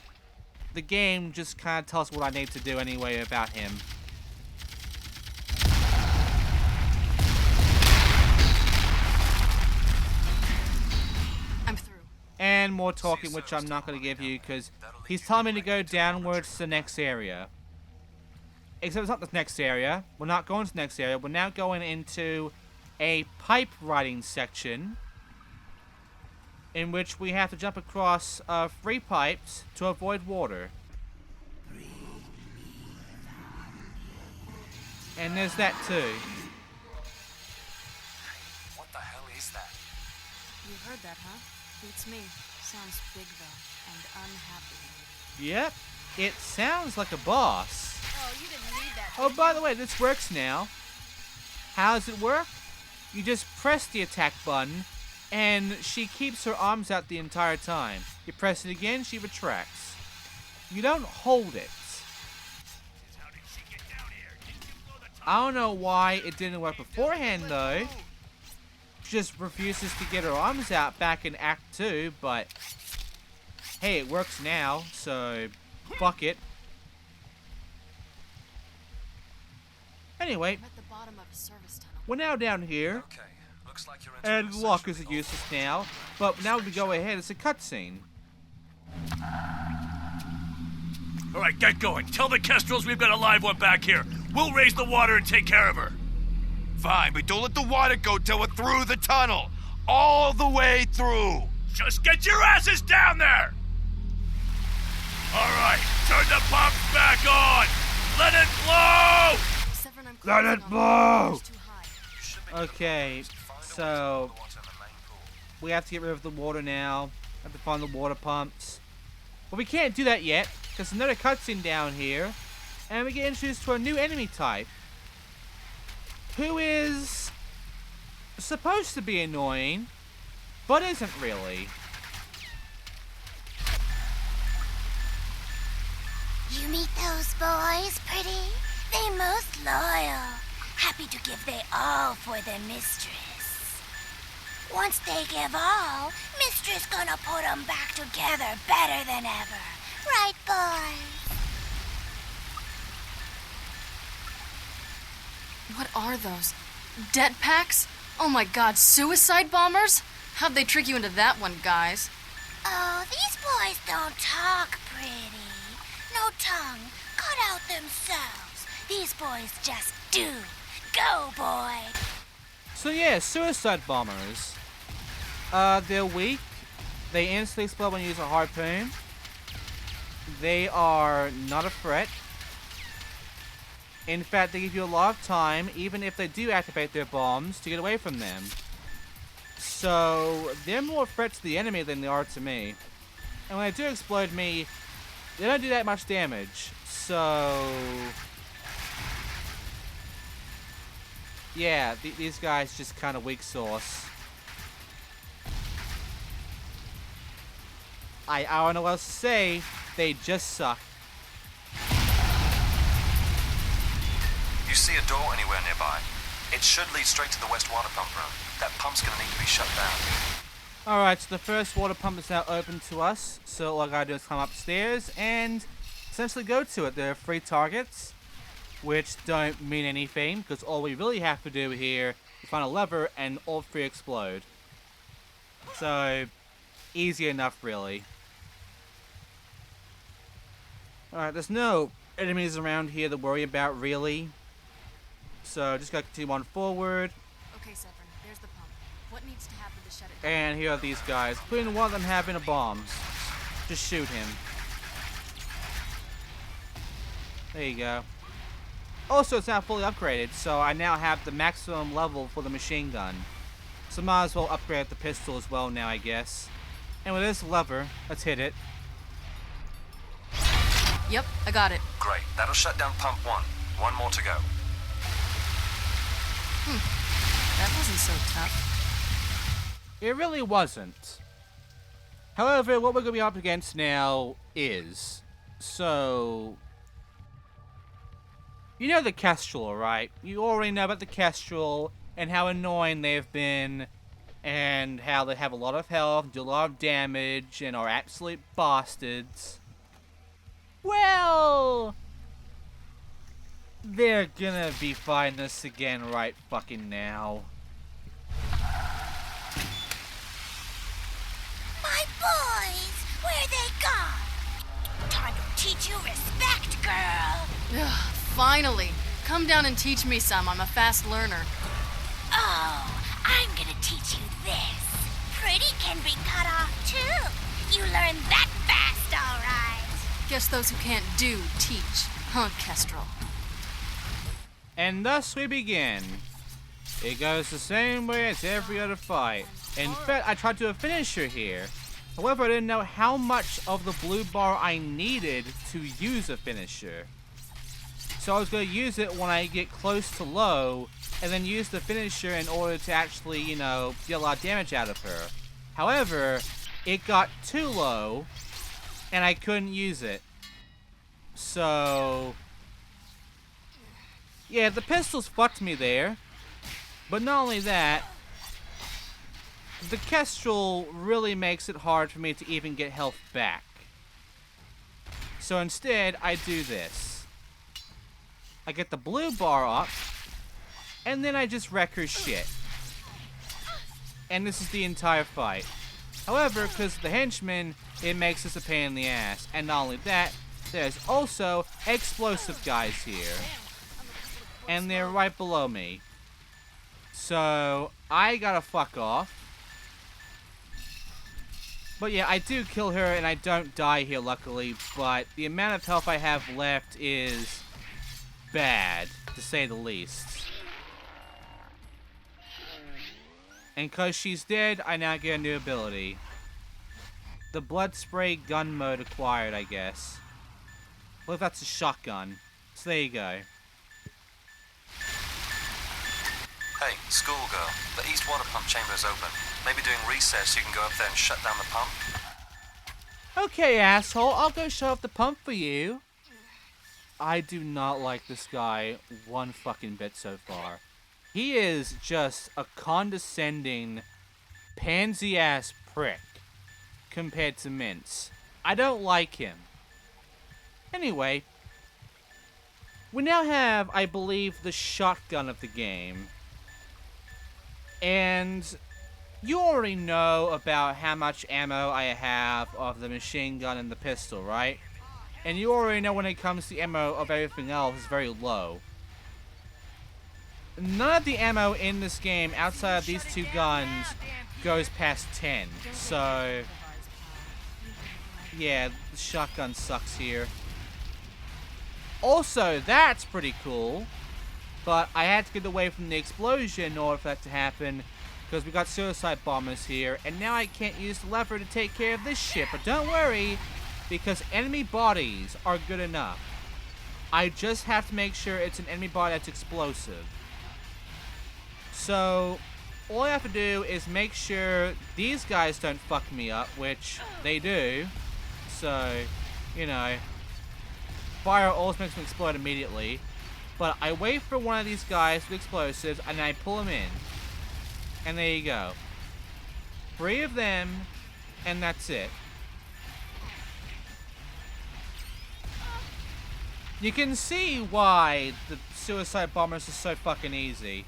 The game just kind of tells what I need to do anyway about him. I'm through. And more talking, which I'm not going to give you, because he's telling me to go downwards to the next area. Except it's not the next area. We're not going to the next area. We're now going into a pipe riding section, in which we have to jump across 3 pipes to avoid water. And there's that too. What the hell is that? You heard that, huh? It's me. Sounds big, though, and unhappy. Yep, it sounds like a boss. Oh, you didn't need that. Oh, by the way, this works now. How does it work? You just press the attack button, and she keeps her arms out the entire time. You press it again, she retracts. you don't hold it. How did she get down here? Didn't you blow the I don't know why it didn't work beforehand, though. She just refuses to get her arms out back in Act 2, but hey, it works now, so fuck it. Anyway, I'm at the bottom of a service tunnel. we're now down here, Okay, looks like you're and lockers are useless now, but now we go ahead, it's a cutscene. All right, get going. Tell the Kestrels we've got a live one back here. We'll raise the water and take care of her. Fine, but don't let the water go till we're through the tunnel. All the way through. Just get your asses down there! All right, turn the pump back on! Let it blow! Severin, I'm Let closing it on blow! It's too high. Okay, so we have to get rid of the water now. Have to find the water pumps. But we can't do that yet, because another cutscene down here, and we get introduced to a new enemy type, who is supposed to be annoying, but isn't really. You meet those boys, pretty? They most loyal. Happy to give they all for their mistress. Once they give all, mistress gonna put 'em back together better than ever. Right, boys? What are those? Det packs? Oh my god, suicide bombers? How'd they trick you into that one, guys? Oh, these boys don't talk pretty. No tongue. Cut out themselves. These boys just do. Go, boy. So yeah, suicide bombers. They're weak. They instantly explode when you use a harpoon. They are not a threat. In fact, they give you a lot of time, even if they do activate their bombs, to get away from them. So, they're more a threat to the enemy than they are to me. And when they do explode me, they don't do that much damage. So... yeah, these guys just kind of weak sauce. I don't know what else to say. They just suck. You see a door anywhere nearby? It should lead straight to the west water pump room. That pump's gonna need to be shut down. Alright, so the first water pump is now open to us. So all I gotta do is climb upstairs and essentially go to it. There are 3 targets, which don't mean anything, because all we really have to do here is find a lever and all 3 explode. So, easy enough, really. Alright, there's no enemies around here to worry about, really. So, just gotta continue on forward. Okay, Severin, there's the pump. What needs to happen to shut it down? And here are these guys, including one of them having a bomb. Just shoot him. There you go. Also, it's now fully upgraded, so I now have the maximum level for the machine gun. So might as well upgrade the pistol as well now, I guess. And with this lever, let's hit it. Yep, I got it. Great, that'll shut down pump 1. One more to go. That wasn't so tough. It really wasn't. However, what we're going to be up against now is... so... you know the Kestrel, right? You already know about the Kestrel and how annoying they've been and how they have a lot of health, do a lot of damage, and are absolute bastards. Well... they're gonna be fighting us again right fucking now. My boys, where they gone? Time to teach you respect, girl. Ugh, finally. Come down and teach me some. I'm a fast learner. Oh, I'm gonna teach you this. Pretty can be cut off too. You learn that fast, all right. Guess those who can't do, teach. Huh, Kestrel? And thus we begin. It goes the same way as every other fight. In fact, I tried to do a finisher here. However, I didn't know how much of the blue bar I needed to use a finisher. So I was going to use it when I get close to low, and then use the finisher in order to actually, you know, get a lot of damage out of her. However, it got too low, and I couldn't use it. So, yeah, the pistols fucked me there. But not only that, the Kestrel really makes it hard for me to even get health back. So instead, I do this. I get the blue bar up, and then I just wreck her shit. And this is the entire fight. However, because of the henchmen, it makes us a pain in the ass. And not only that, there's also explosive guys here. And they're right below me. So, I gotta fuck off. But yeah, I do kill her and I don't die here, luckily. But the amount of health I have left is bad, to say the least. And because she's dead, I now get a new ability. The blood spray gun mode acquired, I guess. Well, if that's a shotgun. So there you go. Hey, schoolgirl, the east water pump chamber is open. Maybe during recess you can go up there and shut down the pump. Okay, asshole, I'll go shut off the pump for you. I do not like this guy one fucking bit so far. He is just a condescending, pansy-ass prick compared to Mince. I don't like him. Anyway, we now have, I believe, the shotgun of the game. And you already know about how much ammo I have of the machine gun and the pistol, right? And you already know when it comes to the ammo of everything else, it's very low. None of the ammo in this game, outside of these two guns, goes past 10. So, yeah, the shotgun sucks here. Also, that's pretty cool. But I had to get away from the explosion in order for that to happen. Because we got suicide bombers here. And now I can't use the lever to take care of this shit. But don't worry, because enemy bodies are good enough. I just have to make sure it's an enemy body that's explosive. So, all I have to do is make sure these guys don't fuck me up, which they do. So, you know, fire always makes them explode immediately. But I wait for one of these guys with explosives, and I pull them in. And there you go. 3 of them, and that's it. You can see why the suicide bombers are so fucking easy.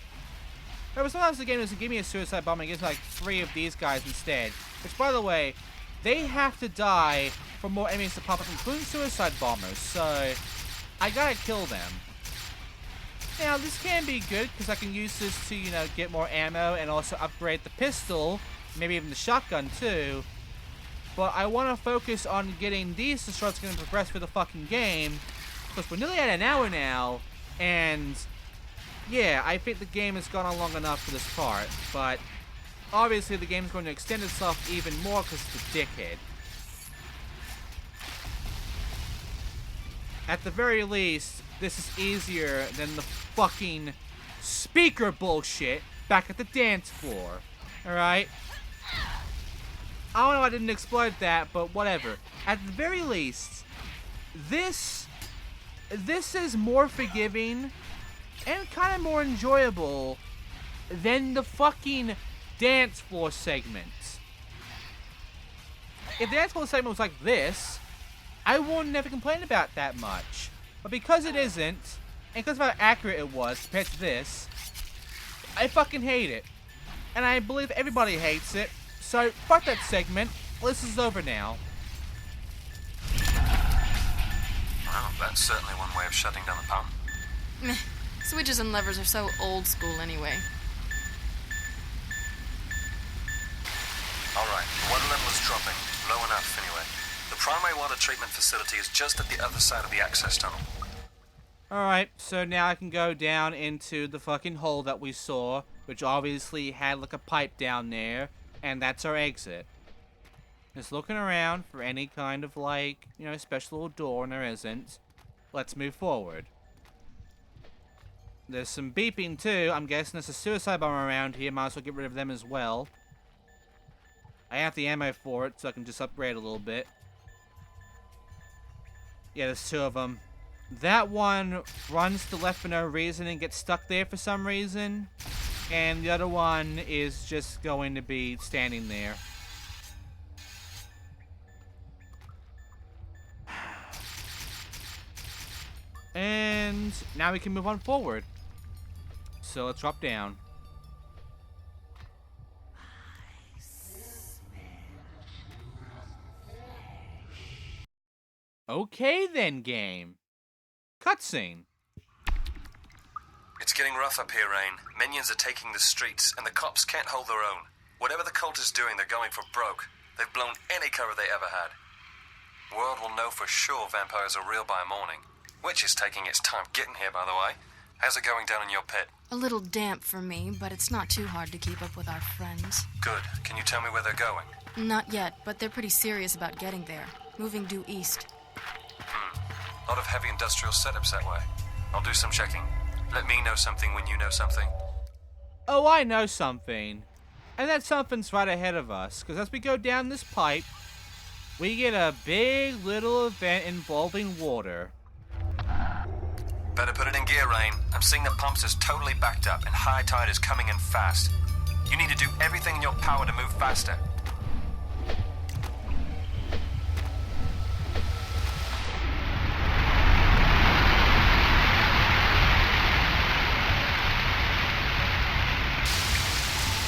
But sometimes the game doesn't give me a suicide bomber, it gives me like 3 of these guys instead. Which, by the way, they have to die for more enemies to pop up, including suicide bombers. So, I gotta kill them. Now, this can be good, because I can use this to, you know, get more ammo and also upgrade the pistol, maybe even the shotgun too. But I want to focus on getting these to start to progress through the fucking game, because we're nearly at an hour now, and yeah, I think the game has gone on long enough for this part, but obviously the game's going to extend itself even more because it's a dickhead. At the very least, this is easier than the fucking speaker bullshit back at the dance floor. Alright? I don't know, I didn't explode that, but whatever. At the very least, this is more forgiving and kind of more enjoyable than the fucking dance floor segment. If the dance floor segment was like this, I wouldn't never complain about that much. But because it isn't, and because of how accurate it was compared to this, I fucking hate it. And I believe everybody hates it. So, fuck that segment. This is over now. Well, that's certainly one way of shutting down the pump. Meh. Switches and levers are so old school anyway. Alright, water level is dropping. Low enough, anyway. The primary water treatment facility is just at the other side of the access tunnel. Alright, so now I can go down into the fucking hole that we saw, which obviously had like a pipe down there, and that's our exit. Just looking around for any kind of like, you know, special little door, and there isn't. Let's move forward. There's some beeping too. I'm guessing there's a suicide bomber around here. Might as well get rid of them as well. I have the ammo for it, so I can just upgrade a little bit. Yeah, there's two of them. That one runs to the left for no reason and gets stuck there for some reason. And the other one is just going to be standing there. And now we can move on forward. So let's drop down. Okay then, game. Cutscene. It's getting rough up here, Rain. Minions are taking the streets, and the cops can't hold their own. Whatever the cult is doing, they're going for broke. They've blown any cover they ever had. World will know for sure vampires are real by morning. Which is taking its time getting here, by the way. How's it going down in your pit? A little damp for me, but it's not too hard to keep up with our friends. Good. Can you tell me where they're going? Not yet, but they're pretty serious about getting there. Moving due east. A lot of heavy industrial setups that way. I'll do some checking. Let me know something when you know something. Oh, I know something. And that something's right ahead of us, because as we go down this pipe, we get a big little event involving water. Better put it in gear, Rain. I'm seeing the pumps is totally backed up and high tide is coming in fast. You need to do everything in your power to move faster.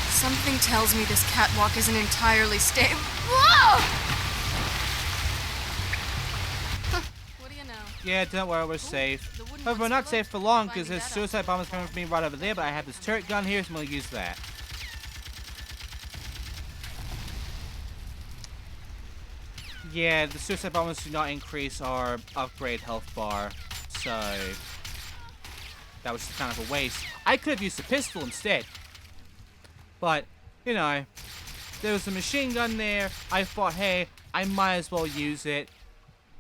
Something tells me this catwalk isn't entirely stable. Whoa! What do you know? Yeah, don't worry, we're safe. However, we're not safe for long because there's suicide bombers coming from me right over there, but I have this turret gun here, so I'm going to use that. Yeah, the suicide bombers do not increase our upgrade health bar, so that was just kind of a waste. I could have used a pistol instead. But, you know, there was a machine gun there. I thought, hey, I might as well use it.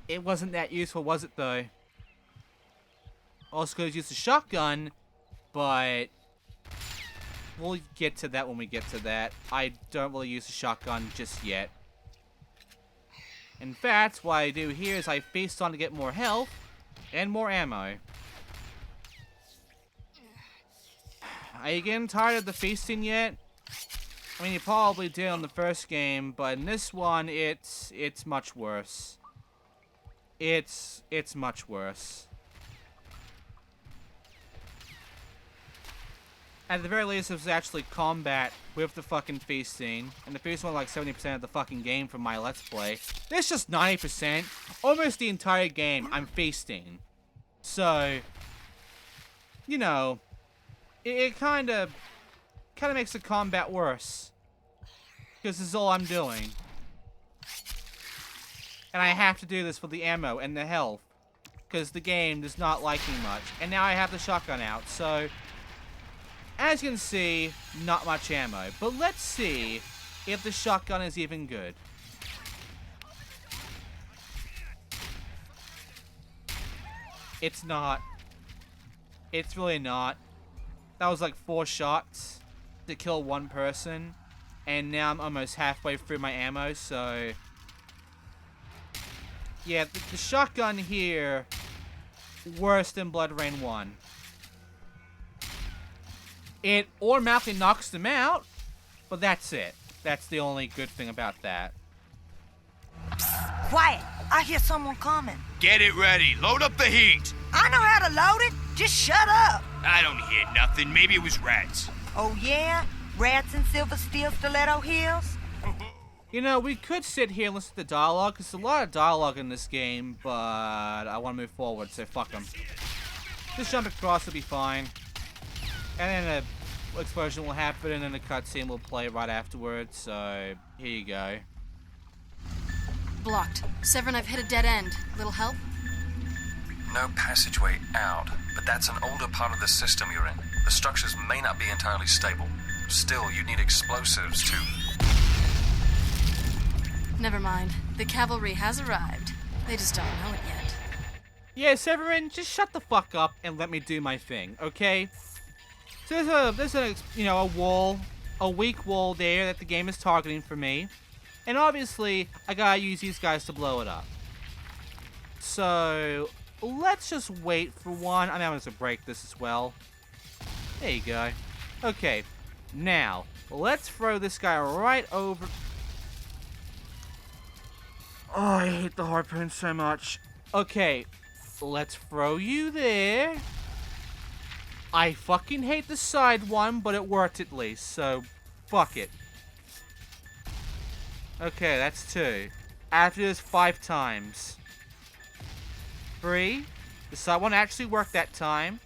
It wasn't that useful, was it, though? Also could have used a shotgun, but we'll get to that when we get to that. I don't really use a shotgun just yet. In fact, what I do here is I feast on to get more health and more ammo. Are you getting tired of the feasting yet? I mean, you probably did on the first game, but in this one, it's much worse. It's much worse. At the very least, it was actually combat with the fucking feasting, and the feasting was like 70% of the fucking game from my Let's Play. This just 90%. Almost the entire game, I'm feasting. So, you know, it kind of makes the combat worse. Because this is all I'm doing. And I have to do this for the ammo and the health. Because the game does not like me much. And now I have the shotgun out, so as you can see, not much ammo. But let's see if the shotgun is even good. It's not. It's really not. That was like 4 shots to kill one person. And now I'm almost halfway through my ammo, so yeah, the shotgun here, worse than BloodRayne 1. It automatically knocks them out, but that's it. That's the only good thing about that. Quiet. I hear someone coming. Get it ready. Load up the heat. I know how to load it. Just shut up. I don't hear nothing. Maybe it was rats. Oh, yeah? Rats in Silver Steel Stiletto Hills? You know, we could sit here and listen to dialogue, because there's a lot of dialogue in this game, but I want to move forward, so fuck them. Just jump across will be fine. And then an explosion will happen, and then the cutscene will play right afterwards, so here you go. Blocked. Severin, I've hit a dead end. Little help? No passageway out, but that's an older part of the system you're in. The structures may not be entirely stable. Still, you need explosives to... Never mind. The cavalry has arrived. They just don't know it yet. Yeah, Severin, just shut the fuck up and let me do my thing, okay? So there's a you know, a wall, a weak wall there that the game is targeting for me. And obviously, I gotta use these guys to blow it up. So, let's just wait for one. I mean, I'm gonna break this as well. There you go. Okay, now, let's throw this guy right over. Oh, I hate the harpoon so much. Okay, let's throw you there. I fucking hate the side one, but it worked at least, so fuck it. Okay, that's 2. After this 5 times. 3. The side one actually worked that time.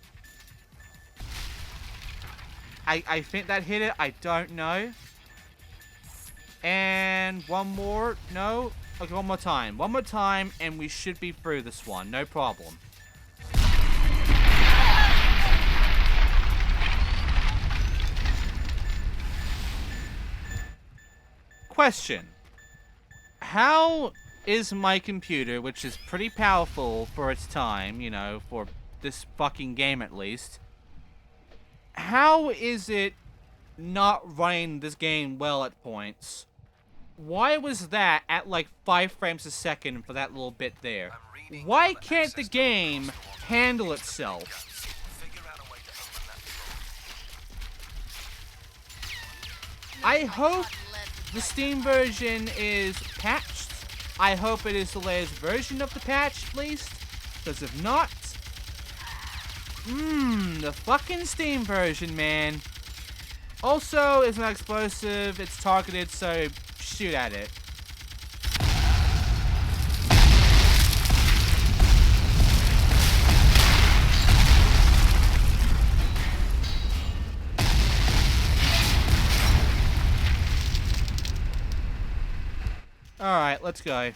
I think that hit it. I don't know. And one more. No. Okay, one more time. One more time, and we should be through this one. No problem. Question. How is my computer, which is pretty powerful for its time, you know, for this fucking game at least, how is it not running this game well at points? Why was that at like 5 frames a second for that little bit there? Why can't the game handle itself? I hope the Steam version is patched. I hope it is the latest version of the patch, at least. Because if not... the fucking Steam version, man. Also, it's not explosive, it's targeted, so shoot at it. Alright, let's go.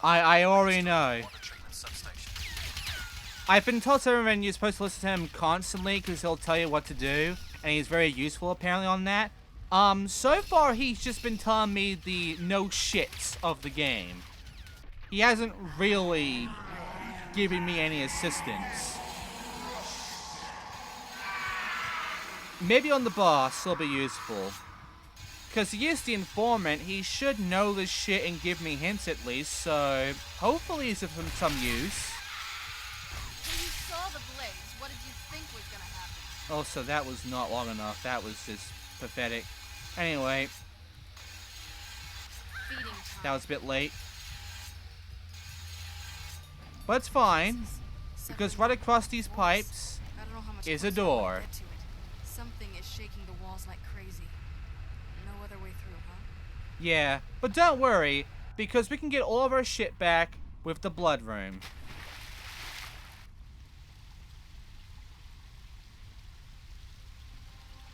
I already know. I've been told Severin you're supposed to listen to him constantly because he'll tell you what to do, and he's very useful apparently on that. So far he's just been telling me the no shits of the game. He hasn't really given me any assistance. Maybe on the boss he'll be useful. Because he is the informant, he should know this shit and give me hints at least, so hopefully he's of some use. When you saw the blaze, what did you think was gonna happen? Oh, so that was not long enough. That was just pathetic. Anyway. Feeding time. That was a bit late. But it's fine. Because right across these pipes I don't know how much is a closer I wanna door. get to it. Something is shaking the walls like crazy. No other way through, huh? Yeah, but don't worry, because we can get all of our shit back with the blood room.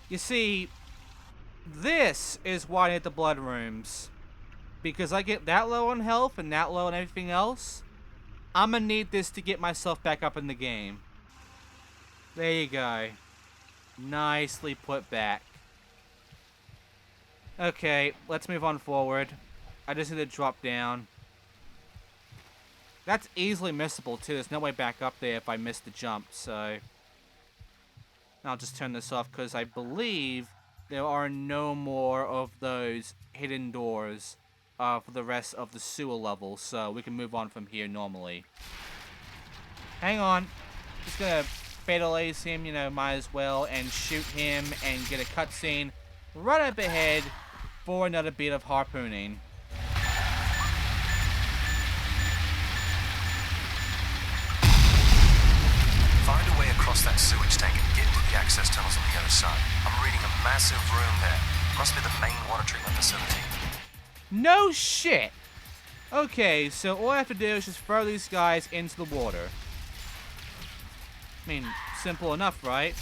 You see, this is why I need the blood rooms. Because I get that low on health and that low on everything else. I'm gonna need this to get myself back up in the game. There you go. Nicely put back. Okay, let's move on forward. I just need to drop down. That's easily missable too. There's no way back up there if I miss the jump, so... I'll just turn this off because I believe there are no more of those hidden doors for the rest of the sewer level, so we can move on from here normally. Hang on. Just gonna fatalize him, you know, might as well, and shoot him and get a cutscene right up ahead for another bit of harpooning. Find a way across that sewage tank and get into the access tunnels on the other side. I'm reading a massive room there. Must be the main water treatment facility. No shit! Okay, so all I have to do is just throw these guys into the water. I mean, simple enough, right?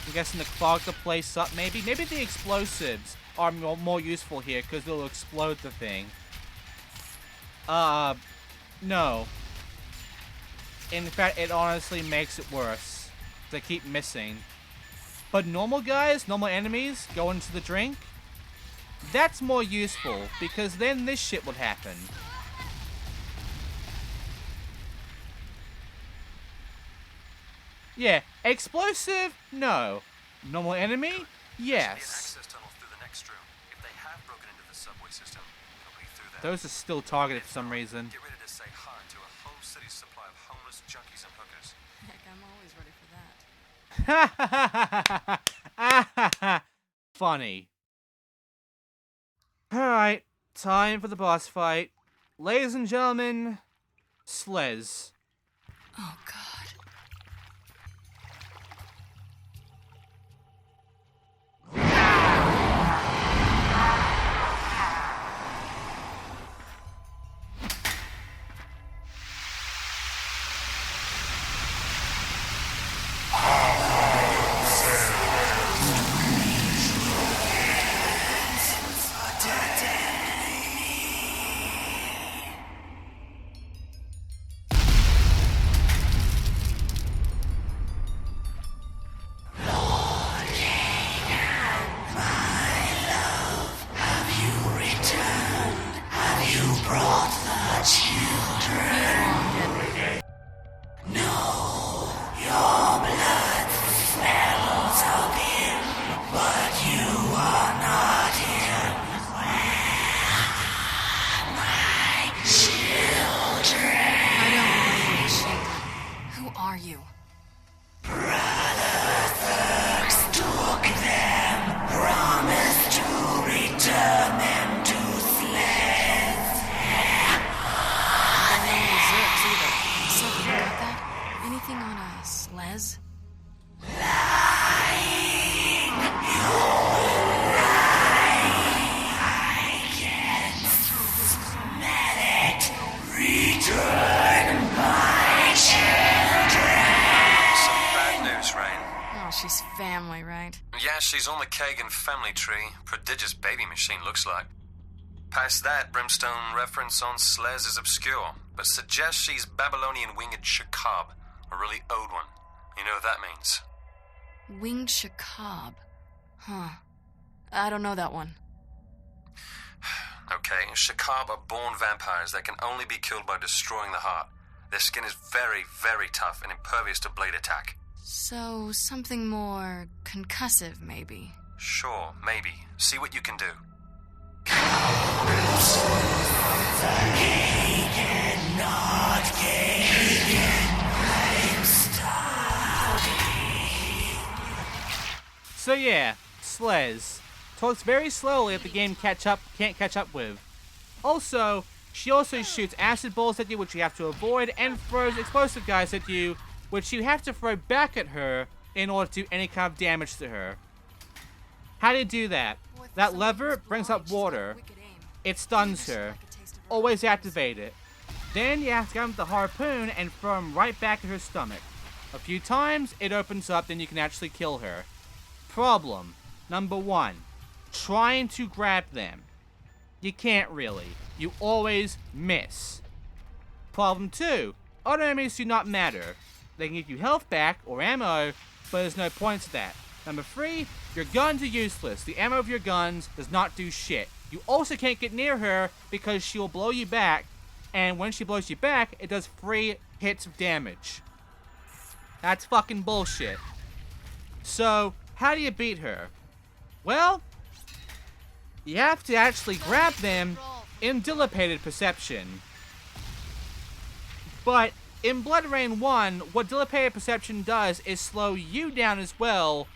I'm guessing to clog the place up, maybe? Maybe the explosives are more useful here, because they'll explode the thing. No. In fact, it honestly makes it worse. They keep missing. But normal guys, normal enemies, go into the drink? That's more useful, because then this shit would happen. Yeah, explosive? No. Normal enemy? Yes. Access tunnels through the next room. If they have broken into the subway system, it'll me through that. Those are still targeted for some reason. Get ready to say hi to a whole city's supply of homeless junkies and hookers. Heck, I'm always ready for that. Funny. Alright, time for the boss fight. Ladies and gentlemen, Slez. Oh, God. She's family, right? Yeah, she's on the Kagan family tree. Prodigious baby machine, looks like. Past that, Brimstone reference on Slez is obscure, but suggests she's Babylonian winged Shakab, a really old one. You know what that means? Winged Shakab. Huh. I don't know that one. Okay, Shakab are born vampires that can only be killed by destroying the heart. Their skin is very, very tough and impervious to blade attack. So, something more concussive, maybe. Sure, maybe. See what you can do. So yeah, Slez talks very slowly if the game can't catch up with. Also, she also shoots acid balls at you, which you have to avoid, and throws explosive guys at you, which you have to throw back at her in order to do any kind of damage to her. How do you do that? That lever brings up water. It stuns her. Always activate it. Then you have to get him with the harpoon and throw him right back at her stomach. A few times, it opens up, then you can actually kill her. Problem number 1. Trying to grab them. You can't really. You always miss. Problem 2. Other enemies do not matter. They can give you health back or ammo, but there's no point to that. Number 3, your guns are useless. The ammo of your guns does not do shit. You also can't get near her because she will blow you back, and when she blows you back, it does 3 hits of damage. That's fucking bullshit. So, how do you beat her? Well, you have to actually grab them in dilapidated perception. But in BloodRayne 1, what dilapidated perception does is slow you down as well,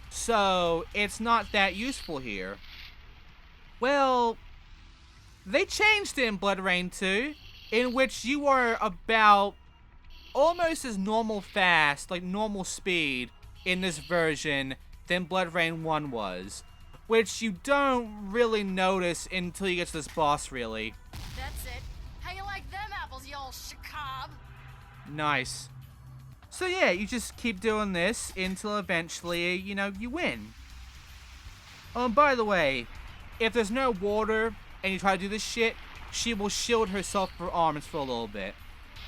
so it's not that useful here. Well, they changed it in BloodRayne 2, in which you are about almost as normal fast, like normal speed, in this version than BloodRayne 1 was, which you don't really notice until you get to this boss, really. That's it. How you like them apples, y'all shakab? Nice. So yeah, you just keep doing this until eventually, you win. Oh, and by the way, if there's no water and you try to do this shit, she will shield herself for arms for a little bit,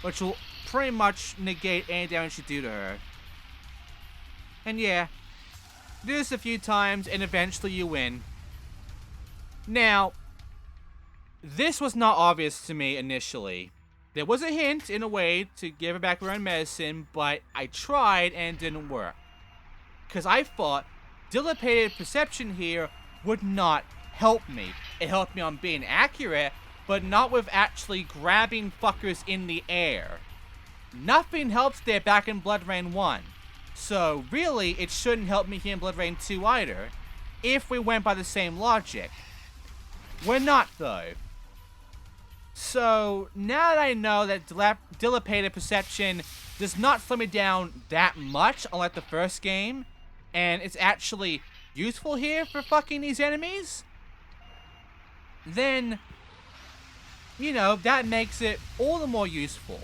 which will pretty much negate any damage you do to her. And yeah, do this a few times and eventually you win. Now, this was not obvious to me initially. There was a hint, in a way, to give her back her own medicine, but I tried and it didn't work. Because I thought dilapidated perception here would not help me. It helped me on being accurate, but not with actually grabbing fuckers in the air. Nothing helps there back in BloodRayne 1. So really, it shouldn't help me here in BloodRayne 2 either, if we went by the same logic. We're not, though. So, now that I know that dilapidated perception does not slow me down that much, unlike the first game, and it's actually useful here for fucking these enemies, then, you know, that makes it all the more useful.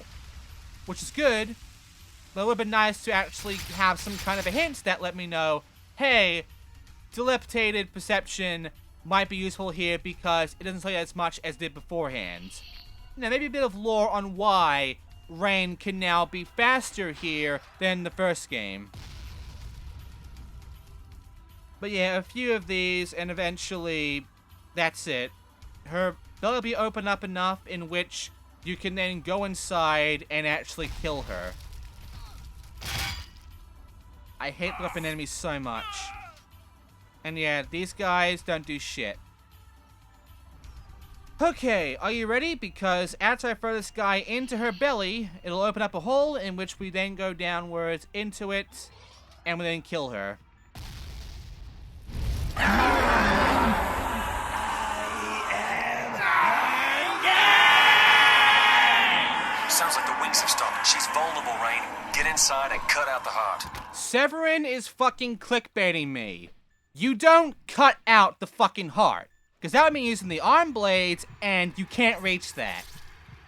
Which is good, but it would have been nice to actually have some kind of a hint that let me know, hey, dilapidated perception might be useful here because it doesn't tell you as much as it did beforehand. Now, maybe a bit of lore on why Rayne can now be faster here than the first game. But yeah, a few of these, and eventually, that's it. Her belly will be open up enough in which you can then go inside and actually kill her. I hate weapon enemies so much. And yeah, these guys don't do shit. Okay, are you ready? Because after I throw this guy into her belly, it'll open up a hole in which we then go downwards into it, and we then kill her. Sounds like the wings have stopped. She's vulnerable, Rayne. Get inside and cut out the heart. Severin is fucking clickbaiting me. You don't cut out the fucking heart. Because that would mean using the arm blades, and you can't reach that.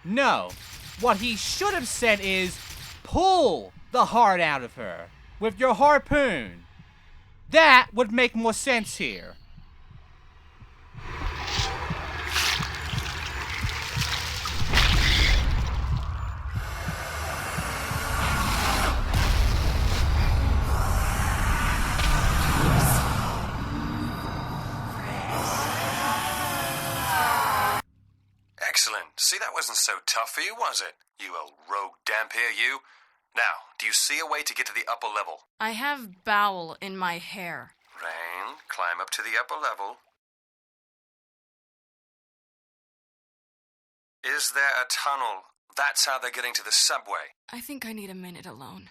No. What he should have said is, pull the heart out of her with your harpoon. That would make more sense here. Excellent. See, that wasn't so tough for you, was it? You old rogue Dampier, you. Now, do you see a way to get to the upper level? I have bowel in my hair. Rayne, climb up to the upper level. Is there a tunnel? That's how they're getting to the subway. I think I need a minute alone.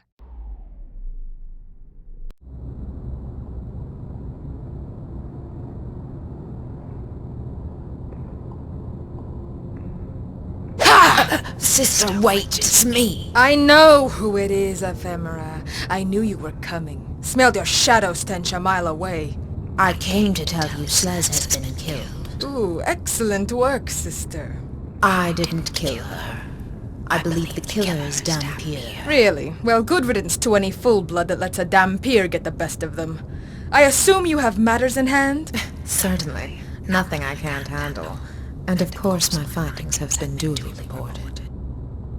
Sister, wait, it's me. I know who it is, Ephemera. I knew you were coming. Smelled your shadow stench a mile away. I came to tell you Slez has been killed. Ooh, excellent work, sister. I didn't kill her. I believe the killer is Dampier. Really? Well, good riddance to any full blood that lets a Dampier get the best of them. I assume you have matters in hand? Certainly. Nothing I can't handle. And of course my findings have been duly reported.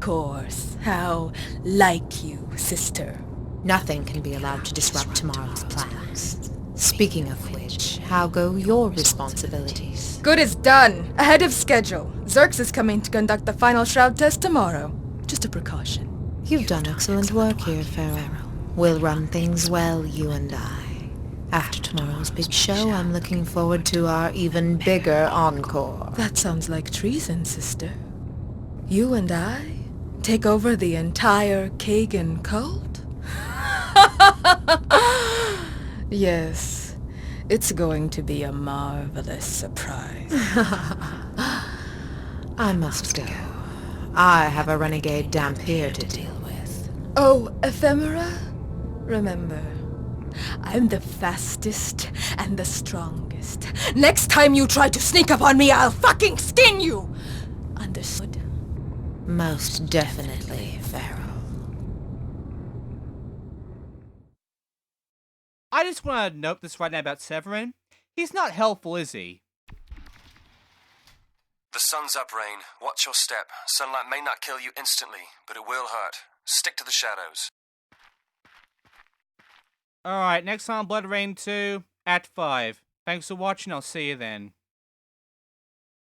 Course. How like you, sister. Nothing can be allowed to disrupt tomorrow's plans. Speaking of which, how go your responsibilities? Good is done. Ahead of schedule. Zerx is coming to conduct the final shroud test tomorrow. Just a precaution. You've done excellent work here, Pharaoh. We'll run things well, you and I. After tomorrow's big show, I'm looking forward to our even bigger encore. That sounds like treason, sister. You and I take over the entire Kagan cult? Yes, it's going to be a marvelous surprise. I must go. I have a renegade Dampier to deal with. Oh, Ephemera? Remember, I'm the fastest and the strongest. Next time you try to sneak up on me, I'll fucking skin you! Understood? Most definitely, Pharaoh. I just want to note this right now about Severin. He's not helpful, is he? The sun's up, Rayne. Watch your step. Sunlight may not kill you instantly, but it will hurt. Stick to the shadows. Alright, next time BloodRayne 2, Act 5. Thanks for watching, I'll see you then.